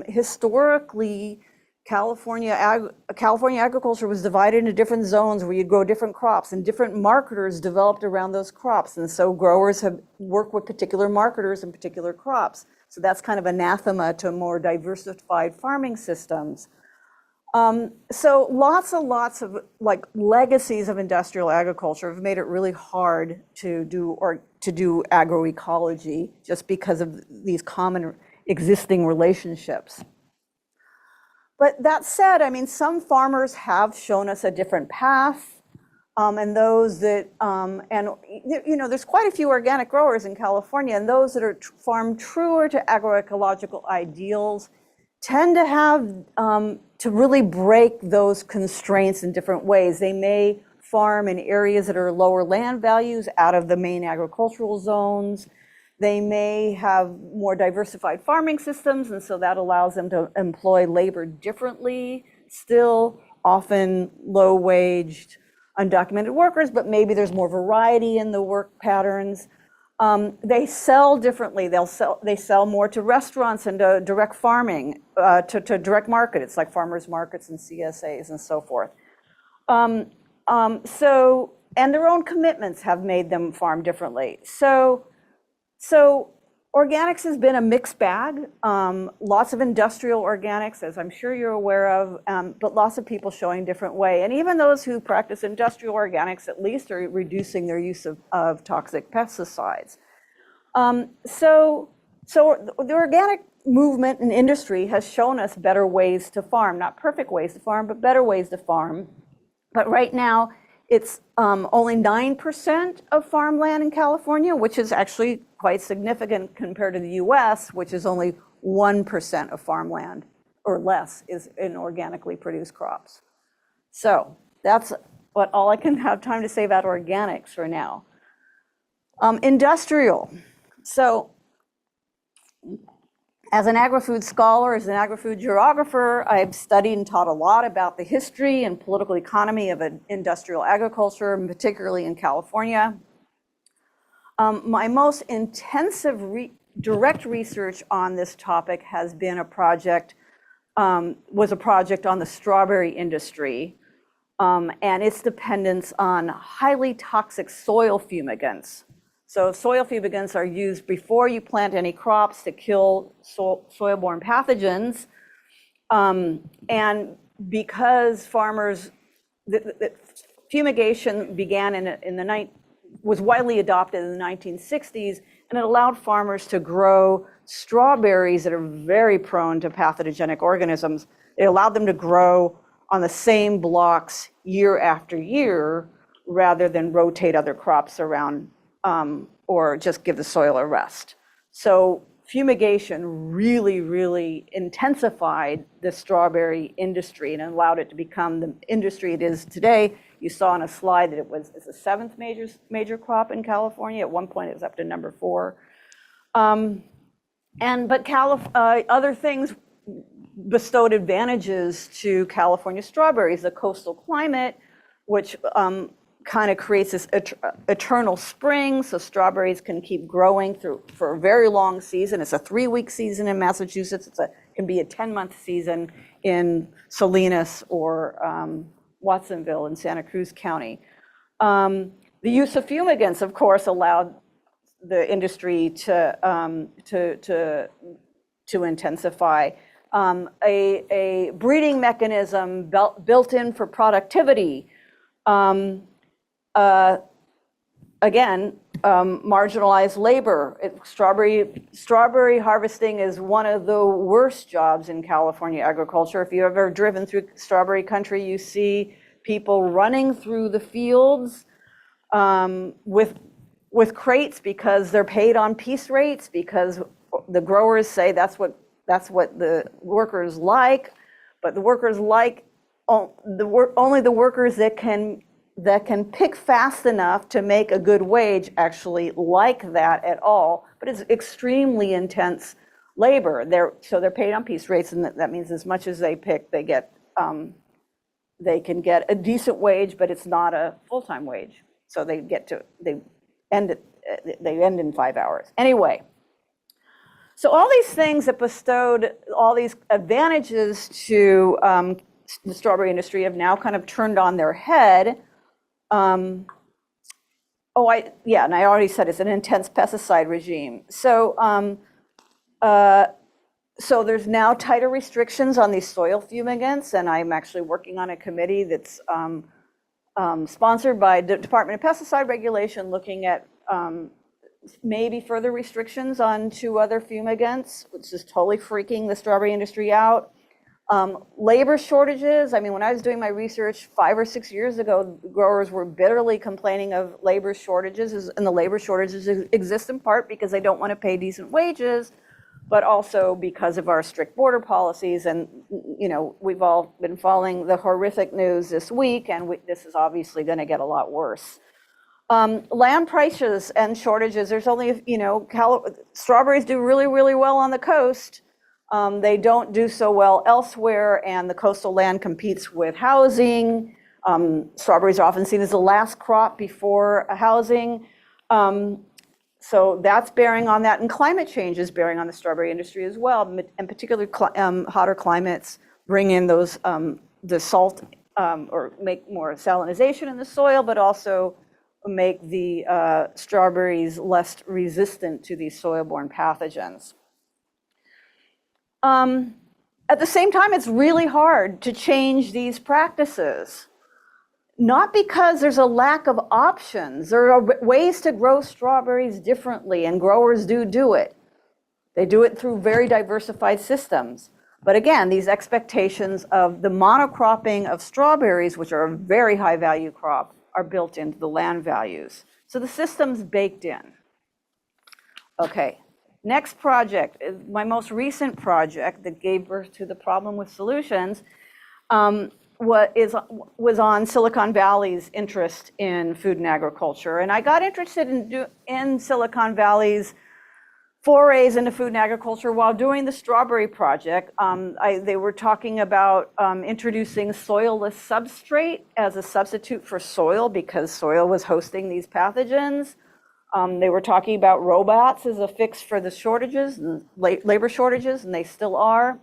historically, California agriculture was divided into different zones where you'd grow different crops, and different marketers developed around those crops. And so growers have worked with particular marketers and particular crops. So that's kind of anathema to more diversified farming systems. So lots of like legacies of industrial agriculture have made it really hard to do agroecology just because of these common existing relationships. But that said, I mean, some farmers have shown us a different path. And those that, there's quite a few organic growers in California, and those that are farm truer to agroecological ideals tend to have, to really break those constraints in different ways. They may farm in areas that are lower land values out of the main agricultural zones. They may have more diversified farming systems, and so that allows them to employ labor differently, still often low-waged, undocumented workers, but maybe there's more variety in the work patterns. They sell differently. They sell more to restaurants and to direct farming, to direct market. It's like farmers markets and CSAs and so forth. And their own commitments have made them farm differently. So organics has been a mixed bag. Lots of industrial organics, as I'm sure you're aware of, but lots of people showing different way. And even those who practice industrial organics at least are reducing their use of toxic pesticides. So the organic movement and industry has shown us better ways to farm, not perfect ways to farm, but better ways to farm. But right now, it's only 9% of farmland in California, which is actually quite significant compared to the US, which is only 1% of farmland or less is in organically produced crops. So that's all I can have time to say about organics for now. Industrial. So as an agri-food scholar, as an agri-food geographer, I've studied and taught a lot about the history and political economy of industrial agriculture, and particularly in California. My most intensive direct research on this topic has been was a project on the strawberry industry and its dependence on highly toxic soil fumigants. So soil fumigants are used before you plant any crops to kill soil-borne pathogens. And because farmers, the fumigation began was widely adopted in the 1960s, and it allowed farmers to grow strawberries that are very prone to pathogenic organisms. It allowed them to grow on the same blocks year after year rather than rotate other crops around or just give the soil a rest. So fumigation really, really intensified the strawberry industry and allowed it to become the industry it is today. You saw on a slide that it's the 7th major crop in California. At one point, it was up to number 4. But other things bestowed advantages to California strawberries, the coastal climate, which kind of creates this eternal spring, so strawberries can keep growing for a very long season. It's a 3-week season in Massachusetts. It can be a 10-month season in Salinas or Watsonville in Santa Cruz County. The use of fumigants, of course, allowed the industry to intensify. a breeding mechanism built in for productivity. Again, marginalized labor. Strawberry harvesting is one of the worst jobs in California agriculture. If you've ever driven through strawberry country, you see people running through the fields with crates because they're paid on piece rates, because the growers say that's what the workers like, but the workers like only the workers that can pick fast enough to make a good wage actually like that at all. But it's extremely intense labor. So they're paid on piece rates, and that means as much as they pick, they can get a decent wage, but it's not a full-time wage. So they end in 5 hours. Anyway, so all these things that bestowed all these advantages to the strawberry industry have now kind of turned on their head. And I already said it's an intense pesticide regime. So there's now tighter restrictions on these soil fumigants, and I'm actually working on a committee that's sponsored by the Department of Pesticide Regulation, looking at maybe further restrictions on 2 other fumigants, which is totally freaking the strawberry industry out. Labor shortages. I mean, when I was doing my research 5 or 6 years ago, growers were bitterly complaining of labor shortages, and the labor shortages exist in part because they don't want to pay decent wages, but also because of our strict border policies. And, you know, we've all been following the horrific news this week, and this is obviously going to get a lot worse. Land prices and shortages. There's only, strawberries do really, really well on the coast. They don't do so well elsewhere, and the coastal land competes with housing. Strawberries are often seen as the last crop before housing. So that's bearing on that, and climate change is bearing on the strawberry industry as well. And particularly hotter climates bring in those the salt or make more salinization in the soil, but also make the strawberries less resistant to these soil-borne pathogens. At the same time, it's really hard to change these practices. Not because there's a lack of options. There are ways to grow strawberries differently, and growers do it. They do it through very diversified systems. But again, these expectations of the monocropping of strawberries, which are a very high value crop, are built into the land values. So the system's baked in. Okay, next project, my most recent project that gave birth to the problem with solutions, was on Silicon Valley's interest in food and agriculture. And I got interested in Silicon Valley's forays into food and agriculture while doing the strawberry project. They were talking about introducing soilless substrate as a substitute for soil because soil was hosting these pathogens. They were talking about robots as a fix for the shortages, and labor shortages, and they still are.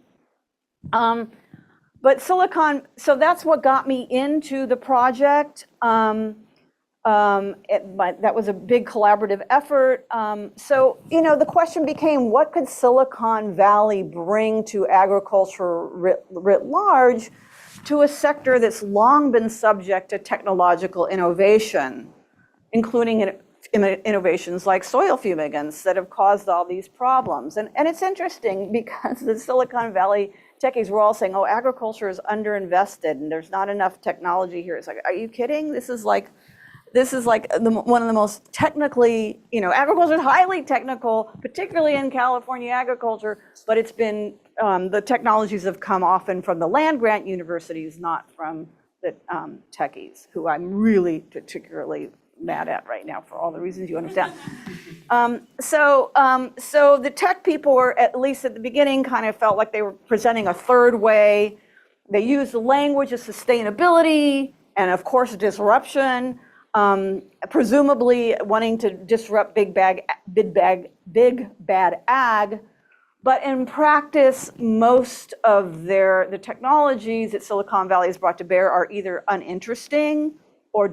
But so that's what got me into the project. That was a big collaborative effort. So, the question became, what could Silicon Valley bring to agriculture writ large to a sector that's long been subject to technological innovation, including innovations like soil fumigants that have caused all these problems. And it's interesting because the Silicon Valley techies were all saying, oh, agriculture is underinvested and there's not enough technology here. It's like, are you kidding? This is like one of the most technically, agriculture is highly technical, particularly in California agriculture, but it's been, the technologies have come often from the land-grant universities, not from the techies, who I'm really particularly mad at right now for all the reasons you understand. So the tech people were, at least at the beginning, kind of felt like they were presenting a third way. They used the language of sustainability and, of course, disruption, presumably wanting to disrupt big bad ag. But in practice, most of the technologies that Silicon Valley has brought to bear are either uninteresting or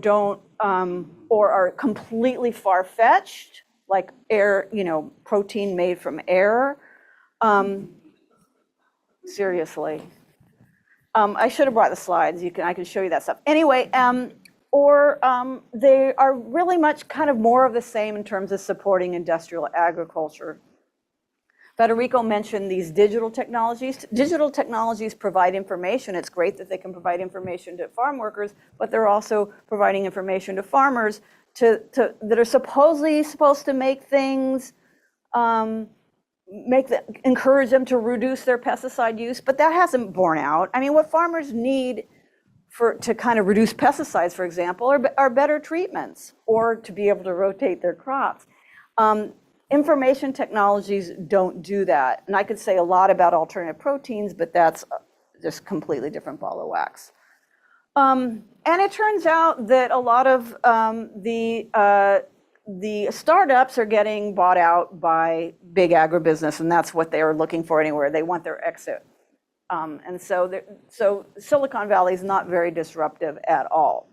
or are completely far-fetched, like air, protein made from air. seriously. I should have brought the slides. I can show you that stuff. Anyway, or they are really much kind of more of the same in terms of supporting industrial agriculture. Federico mentioned these digital technologies. Digital technologies provide information. It's great that they can provide information to farm workers, but they're also providing information to farmers that are supposedly supposed to make things, encourage them to reduce their pesticide use, but that hasn't borne out. I mean, what farmers need to kind of reduce pesticides, for example, are better treatments or to be able to rotate their crops. Information technologies don't do that. And I could say a lot about alternative proteins, but that's just completely different ball of wax. And it turns out that a lot of the startups are getting bought out by big agribusiness, and that's what they are looking for anywhere. They want their exit. And so Silicon Valley is not very disruptive at all.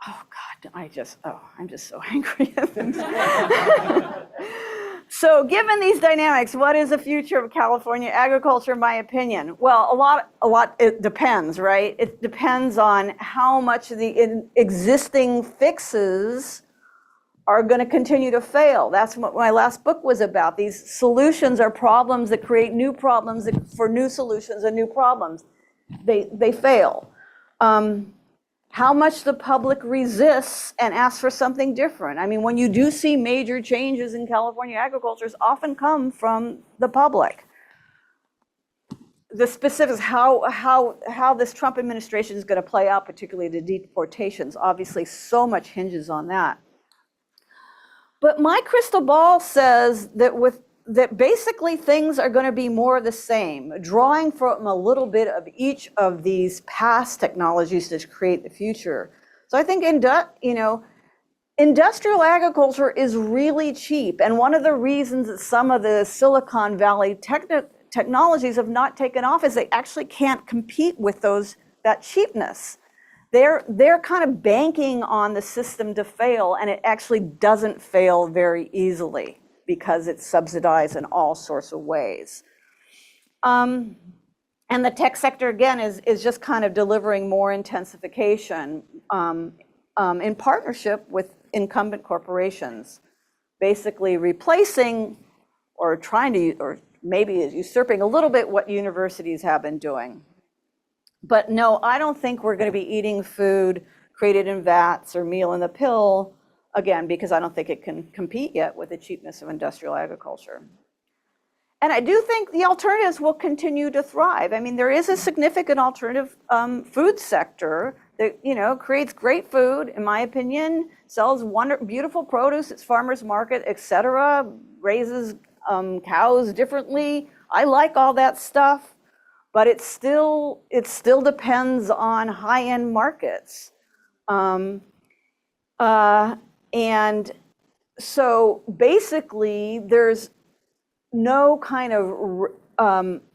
Oh God, I'm just so angry at them. So given these dynamics, what is the future of California agriculture, in my opinion? Well, a lot, it depends, right? It depends on how much the existing fixes are going to continue to fail. That's what my last book was about. These solutions are problems that create new problems for new solutions and new problems. They fail. How much the public resists and asks for something different. I mean, when you do see major changes in California agriculture, often come from the public. The specifics, how this Trump administration is going to play out, particularly the deportations, obviously so much hinges on that. But my crystal ball says that basically things are going to be more of the same, drawing from a little bit of each of these past technologies to create the future. So I think industrial agriculture is really cheap, and one of the reasons that some of the Silicon Valley technologies have not taken off is they actually can't compete with that cheapness. They're kind of banking on the system to fail, and it actually doesn't fail very easily, because it's subsidized in all sorts of ways. And the tech sector, again, is just kind of delivering more intensification in partnership with incumbent corporations, basically replacing or maybe usurping a little bit what universities have been doing. But no, I don't think we're going to be eating food created in vats or meal in the pill, again, because I don't think it can compete yet with the cheapness of industrial agriculture. And I do think the alternatives will continue to thrive. I mean, there is a significant alternative food sector that creates great food, in my opinion, sells beautiful produce, it's farmers market, et cetera, raises cows differently. I like all that stuff, but it still depends on high-end markets. And so basically, there's no kind of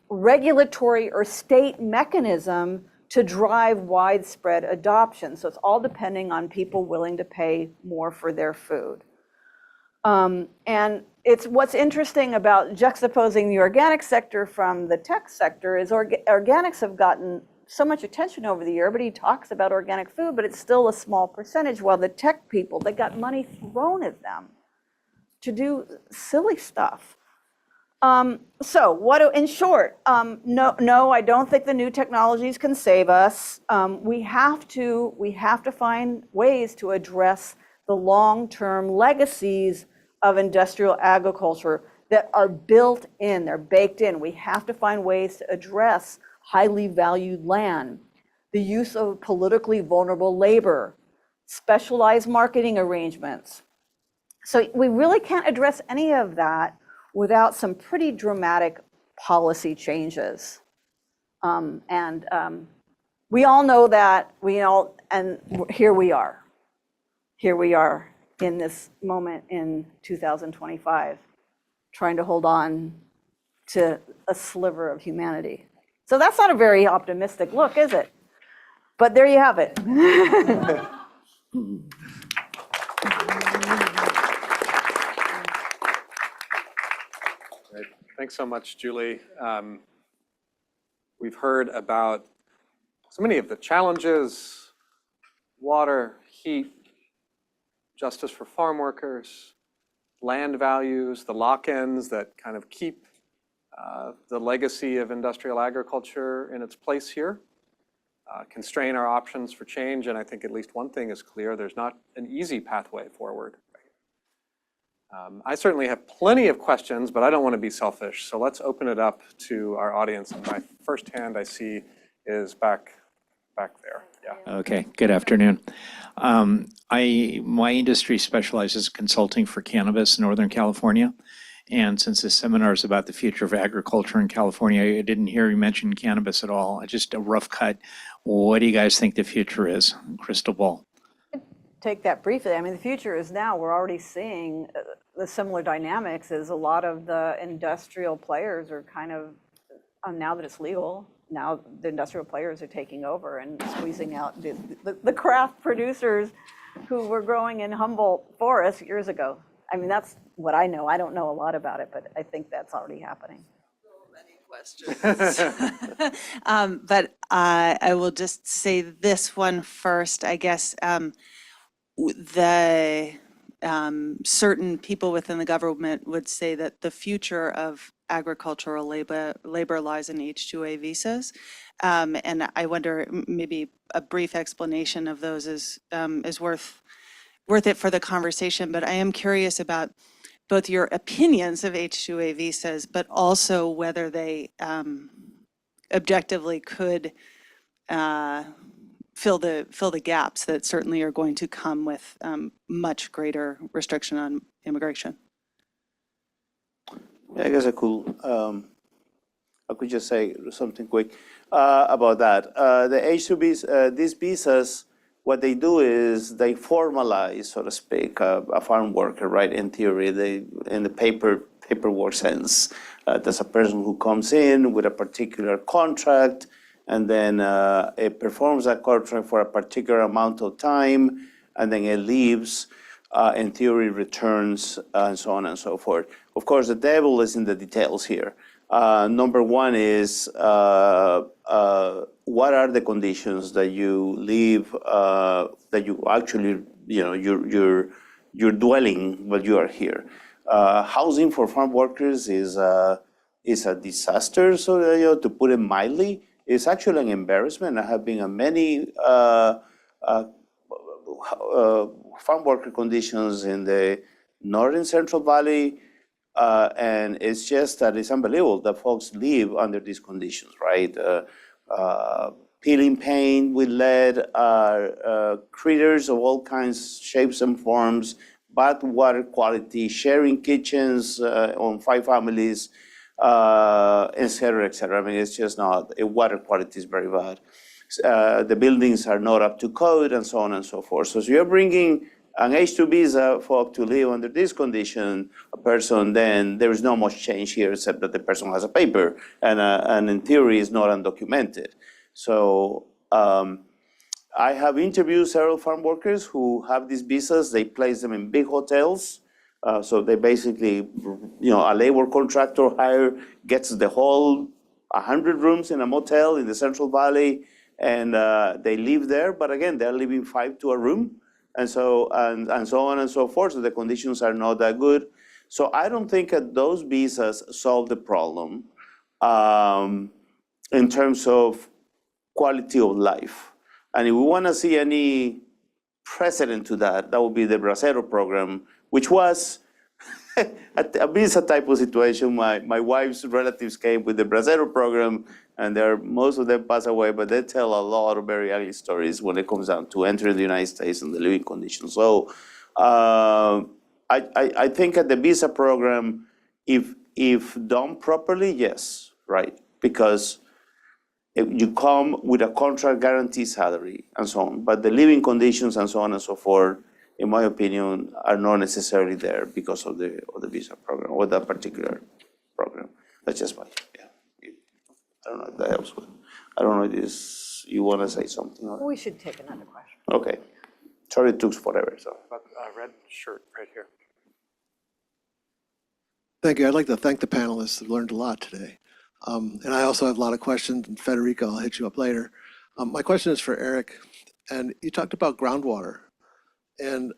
regulatory or state mechanism to drive widespread adoption. So it's all depending on people willing to pay more for their food. And what's interesting about juxtaposing the organic sector from the tech sector is organics have gotten so much attention over the year. Everybody talks about organic food, but it's still a small percentage, while the tech people, they got money thrown at them to do silly stuff. So in short, no, I don't think the new technologies can save us. We have to find ways to address the long-term legacies of industrial agriculture that are built in, they're baked in. We have to find ways to address highly valued land, the use of politically vulnerable labor, specialized marketing arrangements. So we really can't address any of that without some pretty dramatic policy changes. We all know that, and here we are. Here we are in this moment in 2025, trying to hold on to a sliver of humanity. So that's not a very optimistic look, is it? But there you have it. Thanks so much, Julie. We've heard about so many of the challenges: water, heat, justice for farm workers, land values, the lock-ins that kind of keep the legacy of industrial agriculture in its place here, constrain our options for change. And I think at least one thing is clear: there's not an easy pathway forward. I certainly have plenty of questions, but I don't want to be selfish. So let's open it up to our audience. And my first hand I see is back there. Yeah. Okay, good afternoon. My industry specializes in consulting for cannabis in Northern California. And since this seminar is about the future of agriculture in California, I didn't hear you mention cannabis at all. Just a rough cut. What do you guys think the future is? Crystal ball. Take that briefly. I mean, the future is now. We're already seeing the similar dynamics as a lot of the industrial players are kind of, now that it's legal, now the industrial players are taking over and squeezing out the craft producers who were growing in Humboldt forests years ago. I mean, that's what I know. I don't know a lot about it, but I think that's already happening. Questions. But I will just say this one first, I guess. The certain people within the government would say that the future of agricultural labor lies in H-2A visas. And I wonder, maybe a brief explanation of those is worth it for the conversation. But I am curious about both your opinions of H-2A visas, but also whether they objectively could fill the gaps that certainly are going to come with much greater restriction on immigration. Yeah, I guess I could just say something quick about that. The H-2Bs, these visas, what they do is they formalize, so to speak, a farm worker, right? In theory, in the paperwork sense, there's a person who comes in with a particular contract, and then it performs that contract for a particular amount of time, and then it leaves, in theory returns, and so on and so forth. Of course, the devil is in the details here. Number one is, what are the conditions that you leave, that you actually, you're dwelling while you are here. Housing for farm workers is a disaster, so to put it mildly. It's actually an embarrassment. I have been in many farm worker conditions in the northern Central Valley, and it's just that it's unbelievable that folks live under these conditions, right? Peeling paint with lead, critters of all kinds, shapes and forms, bad water quality, sharing kitchens on 5 families, et cetera, et cetera. I mean, it's just not, water quality is very bad. The buildings are not up to code, and so on and so forth. So you're bringing an H-2 visa folk to live under this condition, a person, then there is not much change here except that the person has a paper and in theory is not undocumented. So I have interviewed several farm workers who have these visas. They place them in big hotels. So they basically, a labor contractor gets the whole 100 rooms in a motel in the Central Valley, and they live there. But again, they're living 5 to a room. And so on and so forth. So the conditions are not that good. So I don't think that those visas solve the problem in terms of quality of life. And if we want to see any precedent to that, that would be the Bracero program, which was a visa type of situation. My wife's relatives came with the Bracero program, and most of them pass away, but they tell a lot of very ugly stories when it comes down to entering the United States and the living conditions. So I think at the visa program, if done properly, yes, right, because you come with a contract guaranteed salary and so on, but the living conditions and so on and so forth, in my opinion, are not necessarily there because of the visa program or that particular program. That's just my, I don't know if that helps with. I don't know if you want to say something. Or... We should take another question. Okay. Sorry it took forever. So. Red shirt right here. Thank you. I'd like to thank the panelists. I've learned a lot today. And I also have a lot of questions. And Federico, I'll hit you up later. My question is for Eric. And you talked about groundwater. And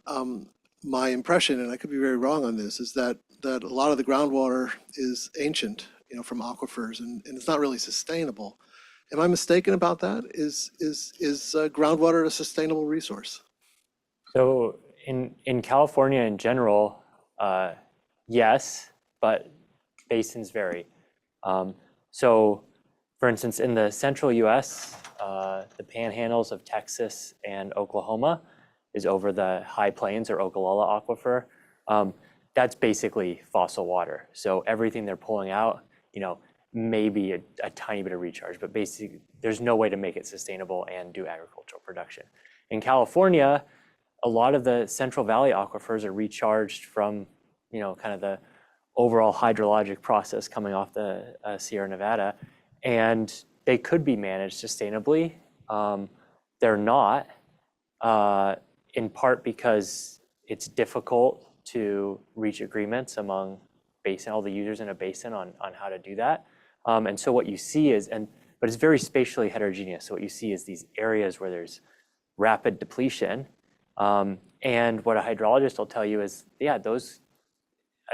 my impression, and I could be very wrong on this, is that a lot of the groundwater is ancient, from aquifers, and it's not really sustainable. Am I mistaken about that? Is groundwater a sustainable resource? So in California in general, yes, but basins vary. So for instance, in the central US, the panhandles of Texas and Oklahoma is over the high plains or Ogallala Aquifer. That's basically fossil water. So everything they're pulling out, maybe a tiny bit of recharge, but basically there's no way to make it sustainable and do agricultural production. In California, a lot of the Central Valley aquifers are recharged from, kind of the overall hydrologic process coming off the Sierra Nevada, and they could be managed sustainably. They're not, in part because it's difficult to reach agreements among all the users in a basin on how to do that. And so what you see is, but it's very spatially heterogeneous. So what you see is these areas where there's rapid depletion. And what a hydrologist will tell you is, yeah, those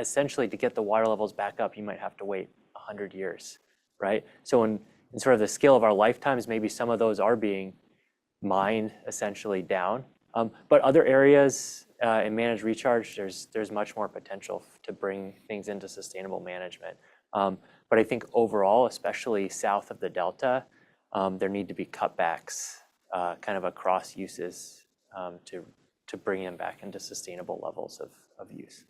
essentially to get the water levels back up, you might have to wait 100 years, right? So in sort of the scale of our lifetimes, maybe some of those are being mined essentially down. But other areas in managed recharge, there's much more potential to bring things into sustainable management. But I think overall, especially south of the Delta, there need to be cutbacks kind of across uses to bring them back into sustainable levels of use.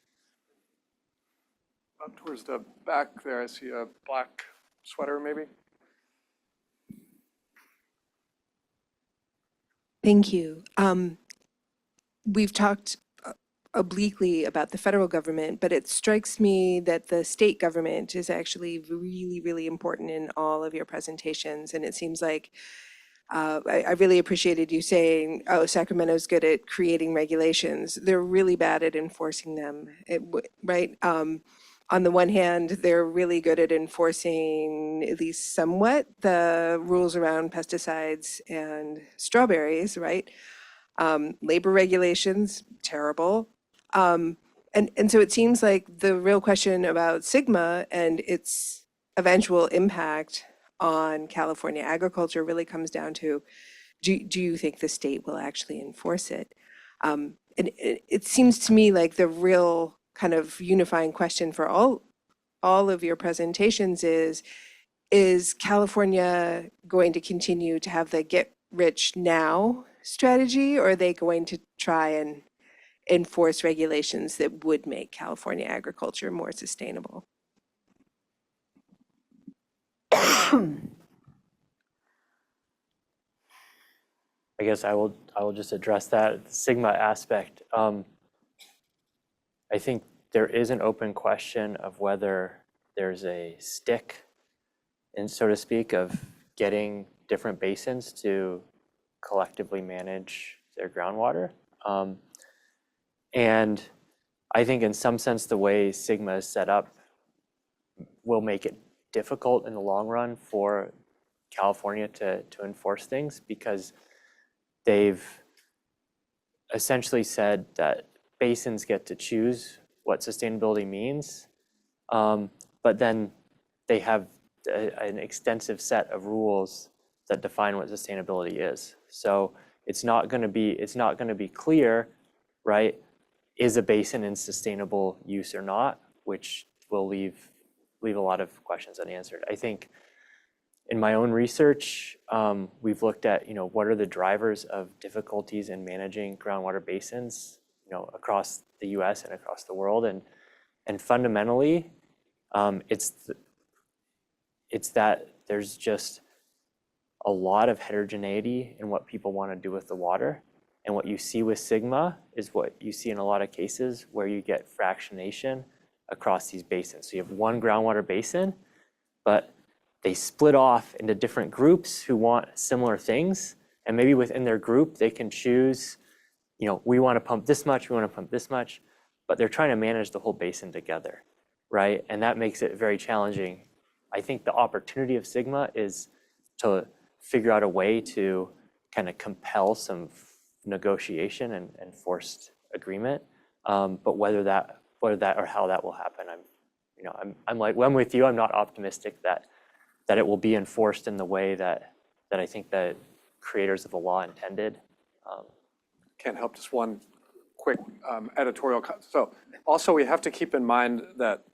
Up towards the back there, I see a black sweater maybe. Thank you. We've talked obliquely about the federal government, but it strikes me that the state government is actually really, really important in all of your presentations. And it seems like I really appreciated you saying, oh, Sacramento's good at creating regulations. They're really bad at enforcing them, right? On the one hand, they're really good at enforcing, at least somewhat, the rules around pesticides and strawberries, right? Labor regulations, terrible. And so it seems like the real question about SGMA and its eventual impact on California agriculture really comes down to, do you think the state will actually enforce it? And it seems to me like the real kind of unifying question for all of your presentations is California going to continue to have the get rich now strategy, or are they going to try and enforce regulations that would make California agriculture more sustainable? I guess I will just address that SGMA aspect. I think there is an open question of whether there's a stick, and so to speak, of getting different basins to collectively manage their groundwater. And I think in some sense, the way SGMA is set up will make it difficult in the long run for California to enforce things, because they've essentially said that basins get to choose what sustainability means, but then they have an extensive set of rules that define what sustainability is. So it's not going to be clear, right? Is a basin in sustainable use or not, which will leave a lot of questions unanswered. I think in my own research, we've looked at, what are the drivers of difficulties in managing groundwater basins, across the US and across the world. And fundamentally, it's that there's just a lot of heterogeneity in what people want to do with the water. And what you see with SGMA is what you see in a lot of cases where you get fractionation across these basins. So you have one groundwater basin, but they split off into different groups who want similar things. And maybe within their group, they can choose, we want to pump this much, we want to pump this much, but they're trying to manage the whole basin together, right? And that makes it very challenging. I think the opportunity of Sigma is to figure out a way to kind of compel some negotiation and forced agreement. But whether that or how that will happen, I'm with you. I'm not optimistic that it will be enforced in the way that I think that creators of the law intended. Can't help just one quick editorial. So also we have to keep in mind that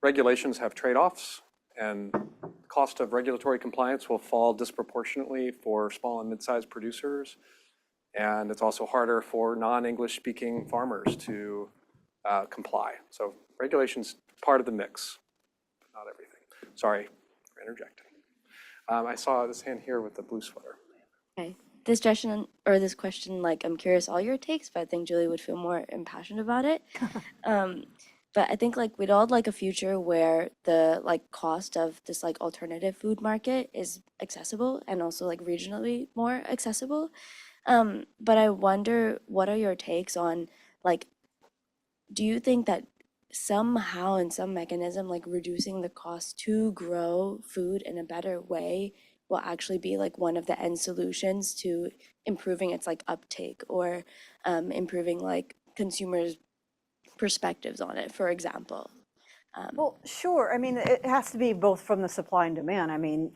regulations have trade-offs, and the cost of regulatory compliance will fall disproportionately for small and mid-sized producers. And it's also harder for non-English speaking farmers to comply. So regulation's part of the mix, but not everything. Sorry for interjecting. I saw this hand here with the blue sweater. Okay. This question, like, I'm curious all your takes, but I think Julie would feel more impassioned about it. But I think like we'd all like a future where the like cost of this like alternative food market is accessible and also like regionally more accessible. But I wonder, what are your takes on like, do you think that somehow in some mechanism, like reducing the cost to grow food in a better way will actually be like one of the end solutions to improving its like uptake or improving like consumers' perspectives on it, for example? Well, sure. I mean, it has to be both from the supply and demand. I mean,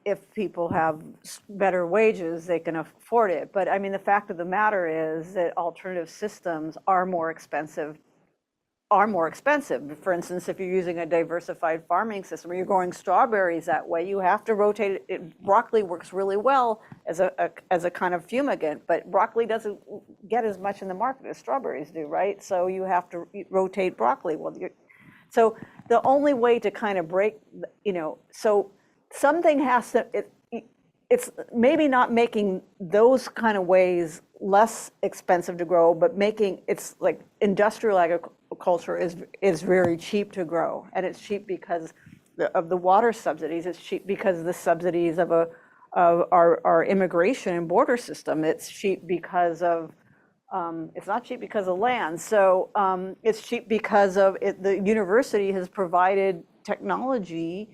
if people have better wages, they can afford it. But I mean, the fact of the matter is that alternative systems are more expensive. For instance, if you're using a diversified farming system, or you're growing strawberries that way, you have to rotate it. Broccoli works really well as a kind of fumigant, but broccoli doesn't get as much in the market as strawberries do, right? So you have to rotate broccoli. Well, so the only way to kind of break, so something has to, it's maybe not making those kind of ways less expensive to grow, but making, it's like industrial agriculture is very cheap to grow. And it's cheap because of the water subsidies. It's cheap because of the subsidies of our immigration and border system. It's cheap because of, it's not cheap because of land. So it's cheap because of it, the university has provided technology,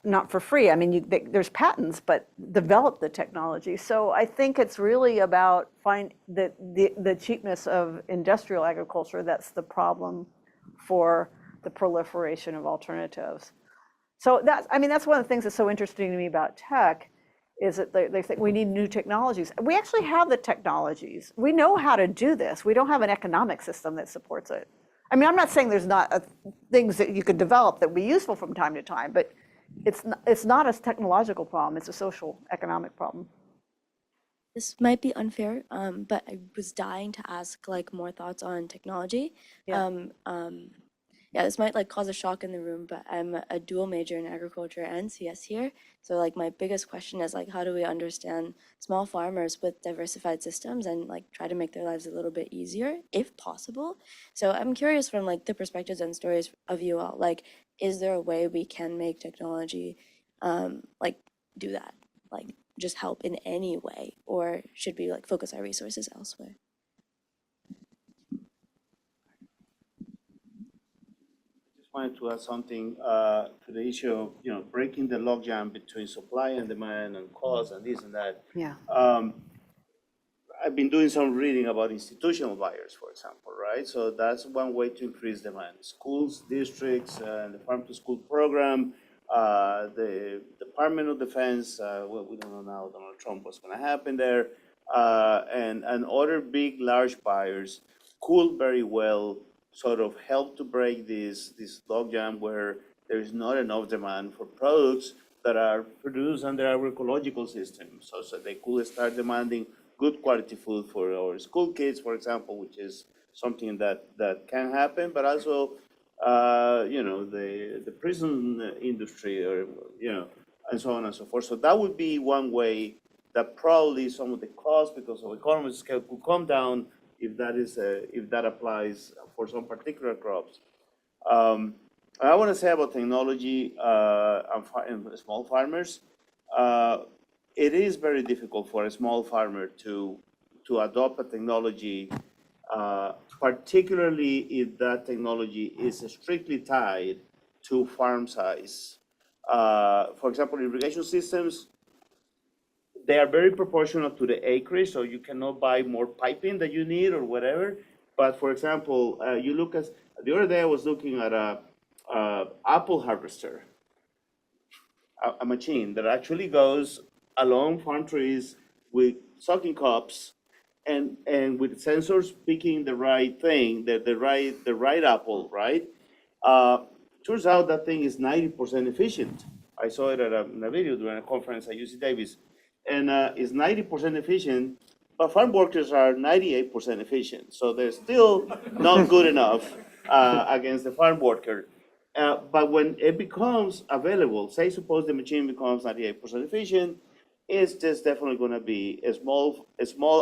not for free. I mean, there's patents, but develop the technology. So I think it's really about the cheapness of industrial agriculture that's the problem for the proliferation of alternatives. So that's one of the things that's so interesting to me about tech, is that they think we need new technologies. We actually have the technologies. We know how to do this. We don't have an economic system that supports it. I mean, I'm not saying there's not things that you could develop that would be useful from time to time, but it's not a technological problem. It's a social economic problem. This might be unfair, but I was dying to ask like more thoughts on technology. Yeah. Yeah, this might like cause a shock in the room, but I'm a dual major in agriculture and CS here. So like my biggest question is like, how do we understand small farmers with diversified systems and like try to make their lives a little bit easier if possible? So I'm curious from like the perspectives and stories of you all, like, is there a way we can make technology like do that, like just help in any way, or should we like focus our resources elsewhere? Wanted to add something to the issue of breaking the logjam between supply and demand and cost and this and that. Yeah. I've been doing some reading about institutional buyers, for example, right? So that's one way to increase demand. Schools, districts, and the farm to school program, the Department of Defense, well, we don't know now, Donald Trump, what's going to happen there, and other big, large buyers could very well sort of help to break this logjam where there is not enough demand for products that are produced under agroecological systems. So they could start demanding good quality food for our school kids, for example, which is something that can happen, but also, the prison industry, or, and so on and so forth. So that would be one way that probably some of the costs, because of economies of scale, could come down if that applies for some particular crops. I want to say about technology and small farmers. It is very difficult for a small farmer to adopt a technology particularly if that technology is strictly tied to farm size. For example, irrigation systems, they are very proportional to the acreage, so you cannot buy more piping that you need or whatever. But for example, you look at, the other day I was looking at a apple harvester, a machine that actually goes along farm trees with sucking cups and with sensors picking the right thing, the right apple, right? Turns out that thing is 90% efficient. I saw it at in a video during a conference at UC Davis, and it's 90% efficient, but farm workers are 98% efficient. So they're still not good enough against the farm worker. But when it becomes available, say suppose the machine becomes 98% efficient, it's just definitely going to be a small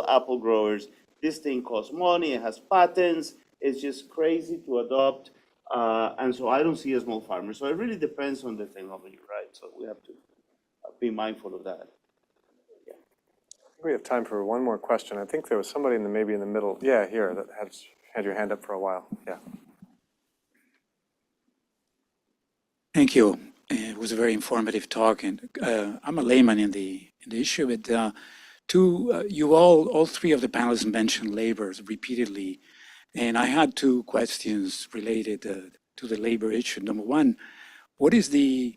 apple growers. This thing costs money, it has patents, it's just crazy to adopt. And so I don't see a small farmer. So it really depends on the technology, right? So we have to be mindful of that. Yeah. We have time for one more question. I think there was somebody maybe in the middle. Yeah, here, that had your hand up for a while. Yeah. Thank you. It was a very informative talk, and I'm a layman in the issue. But you all three of the panelists mentioned labor repeatedly, and I had two questions related to the labor issue. Number one, what is the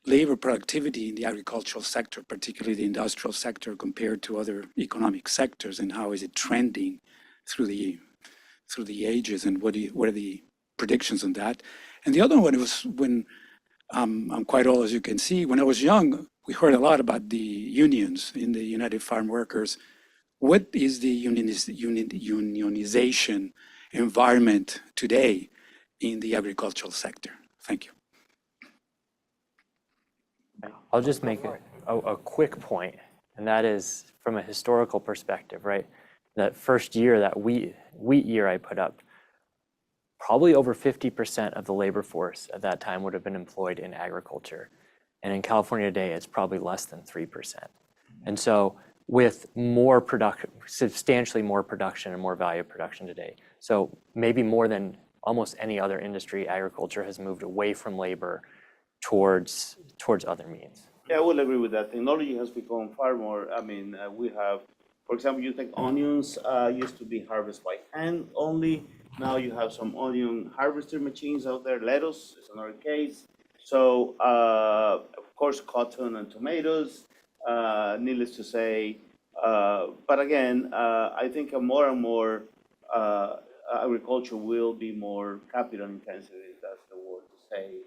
labor productivity in the agricultural sector, particularly the industrial sector, compared to other economic sectors, and how is it trending through the ages, and what are the predictions on that? And the other one was when I'm quite old, as you can see. When I was young, we heard a lot about the unions in the United Farm Workers. What is the unionization environment today in the agricultural sector? Thank you. I'll just make a quick point, and that is from a historical perspective, right? That first year, that wheat year I put up, probably over 50% of the labor force at that time would have been employed in agriculture. And in California today, it's probably less than 3%. And so with more production, substantially more production and more value production today. So maybe more than almost any other industry, agriculture has moved away from labor towards other means. Yeah, I will agree with that. Technology has become far more, we have, for example, you take onions, used to be harvested by hand only. Now you have some onion harvester machines out there. Lettuce is another case. So, of course, cotton and tomatoes, needless to say. But again, I think more and more agriculture will be more capital intensive, if that's the word to say,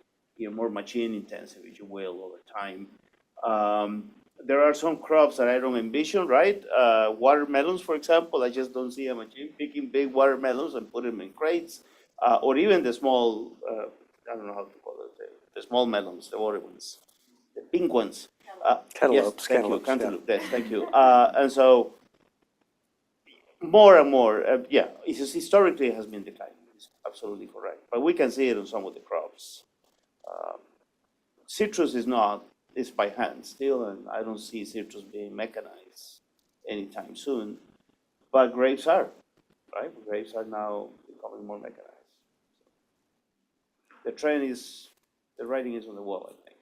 more machine intensive, if you will, over time. There are some crops that I don't envision, right? Watermelons, for example, I just don't see a machine picking big watermelons and put them in crates, or even the small, I don't know how to call it, the small melons, the water ones, the pink ones. Cantaloupes. Yes, cantaloupe, yes, thank you. And so more and more, historically it has been declining, it's absolutely correct. But we can see it on some of the crops. Citrus is not. It's by hand still, and I don't see citrus being mechanized anytime soon. But grapes are, right? Grapes are now becoming more mechanized. The writing is on the wall, I think.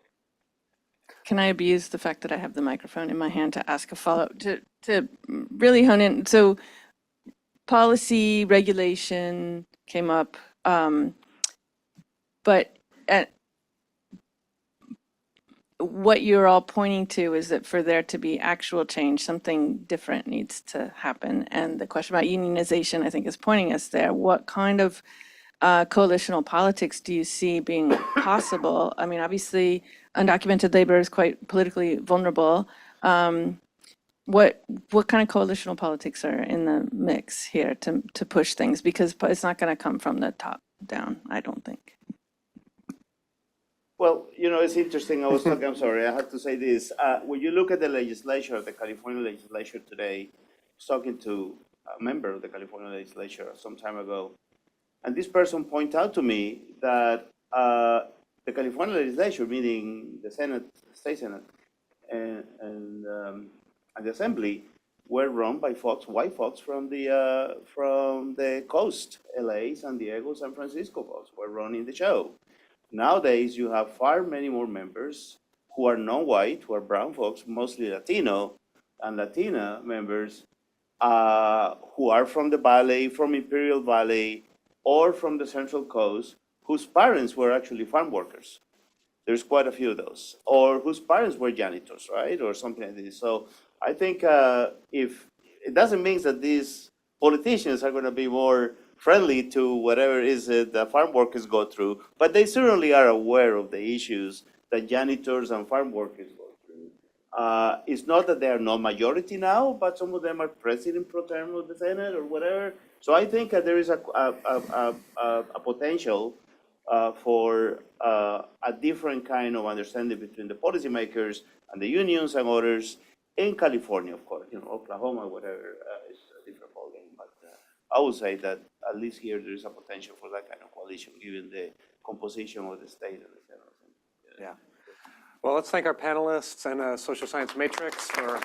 Can I abuse the fact that I have the microphone in my hand to ask a follow-up, to really hone in? So policy, regulation came up, but what you're all pointing to is that for there to be actual change, something different needs to happen. And the question about unionization, I think, is pointing us there. What kind of coalitional politics do you see being possible? I mean, obviously, undocumented labor is quite politically vulnerable. What kind of coalitional politics are in the mix here to push things? Because it's not going to come from the top down, I don't think. Well, it's interesting. I'm sorry, I have to say this. When you look at the legislature, the California legislature today, I was talking to a member of the California legislature some time ago, and this person pointed out to me that the California legislature, meaning the Senate, the state Senate, and the Assembly, were run by folks, white folks from the coast, LA, San Diego, San Francisco folks were running the show. Nowadays, you have far many more members who are non-white, who are brown folks, mostly Latino and Latina members, who are from the Valley, from Imperial Valley, or from the Central Coast, whose parents were actually farm workers. There's quite a few of those, or whose parents were janitors, right, or something like this. So I think if it doesn't mean that these politicians are going to be more friendly to whatever it is that the farm workers go through, but they certainly are aware of the issues that janitors and farm workers go through. It's not that they are not majority now, but some of them are president pro tem of the Senate or whatever. So I think there is a potential for a different kind of understanding between the policymakers and the unions and others in California, of course. Oklahoma, whatever, is a different ballgame. But I would say that at least here there is a potential for that kind of coalition, given the composition of the state and the Senate. Yeah. Well, let's thank our panelists and Social Science Matrix for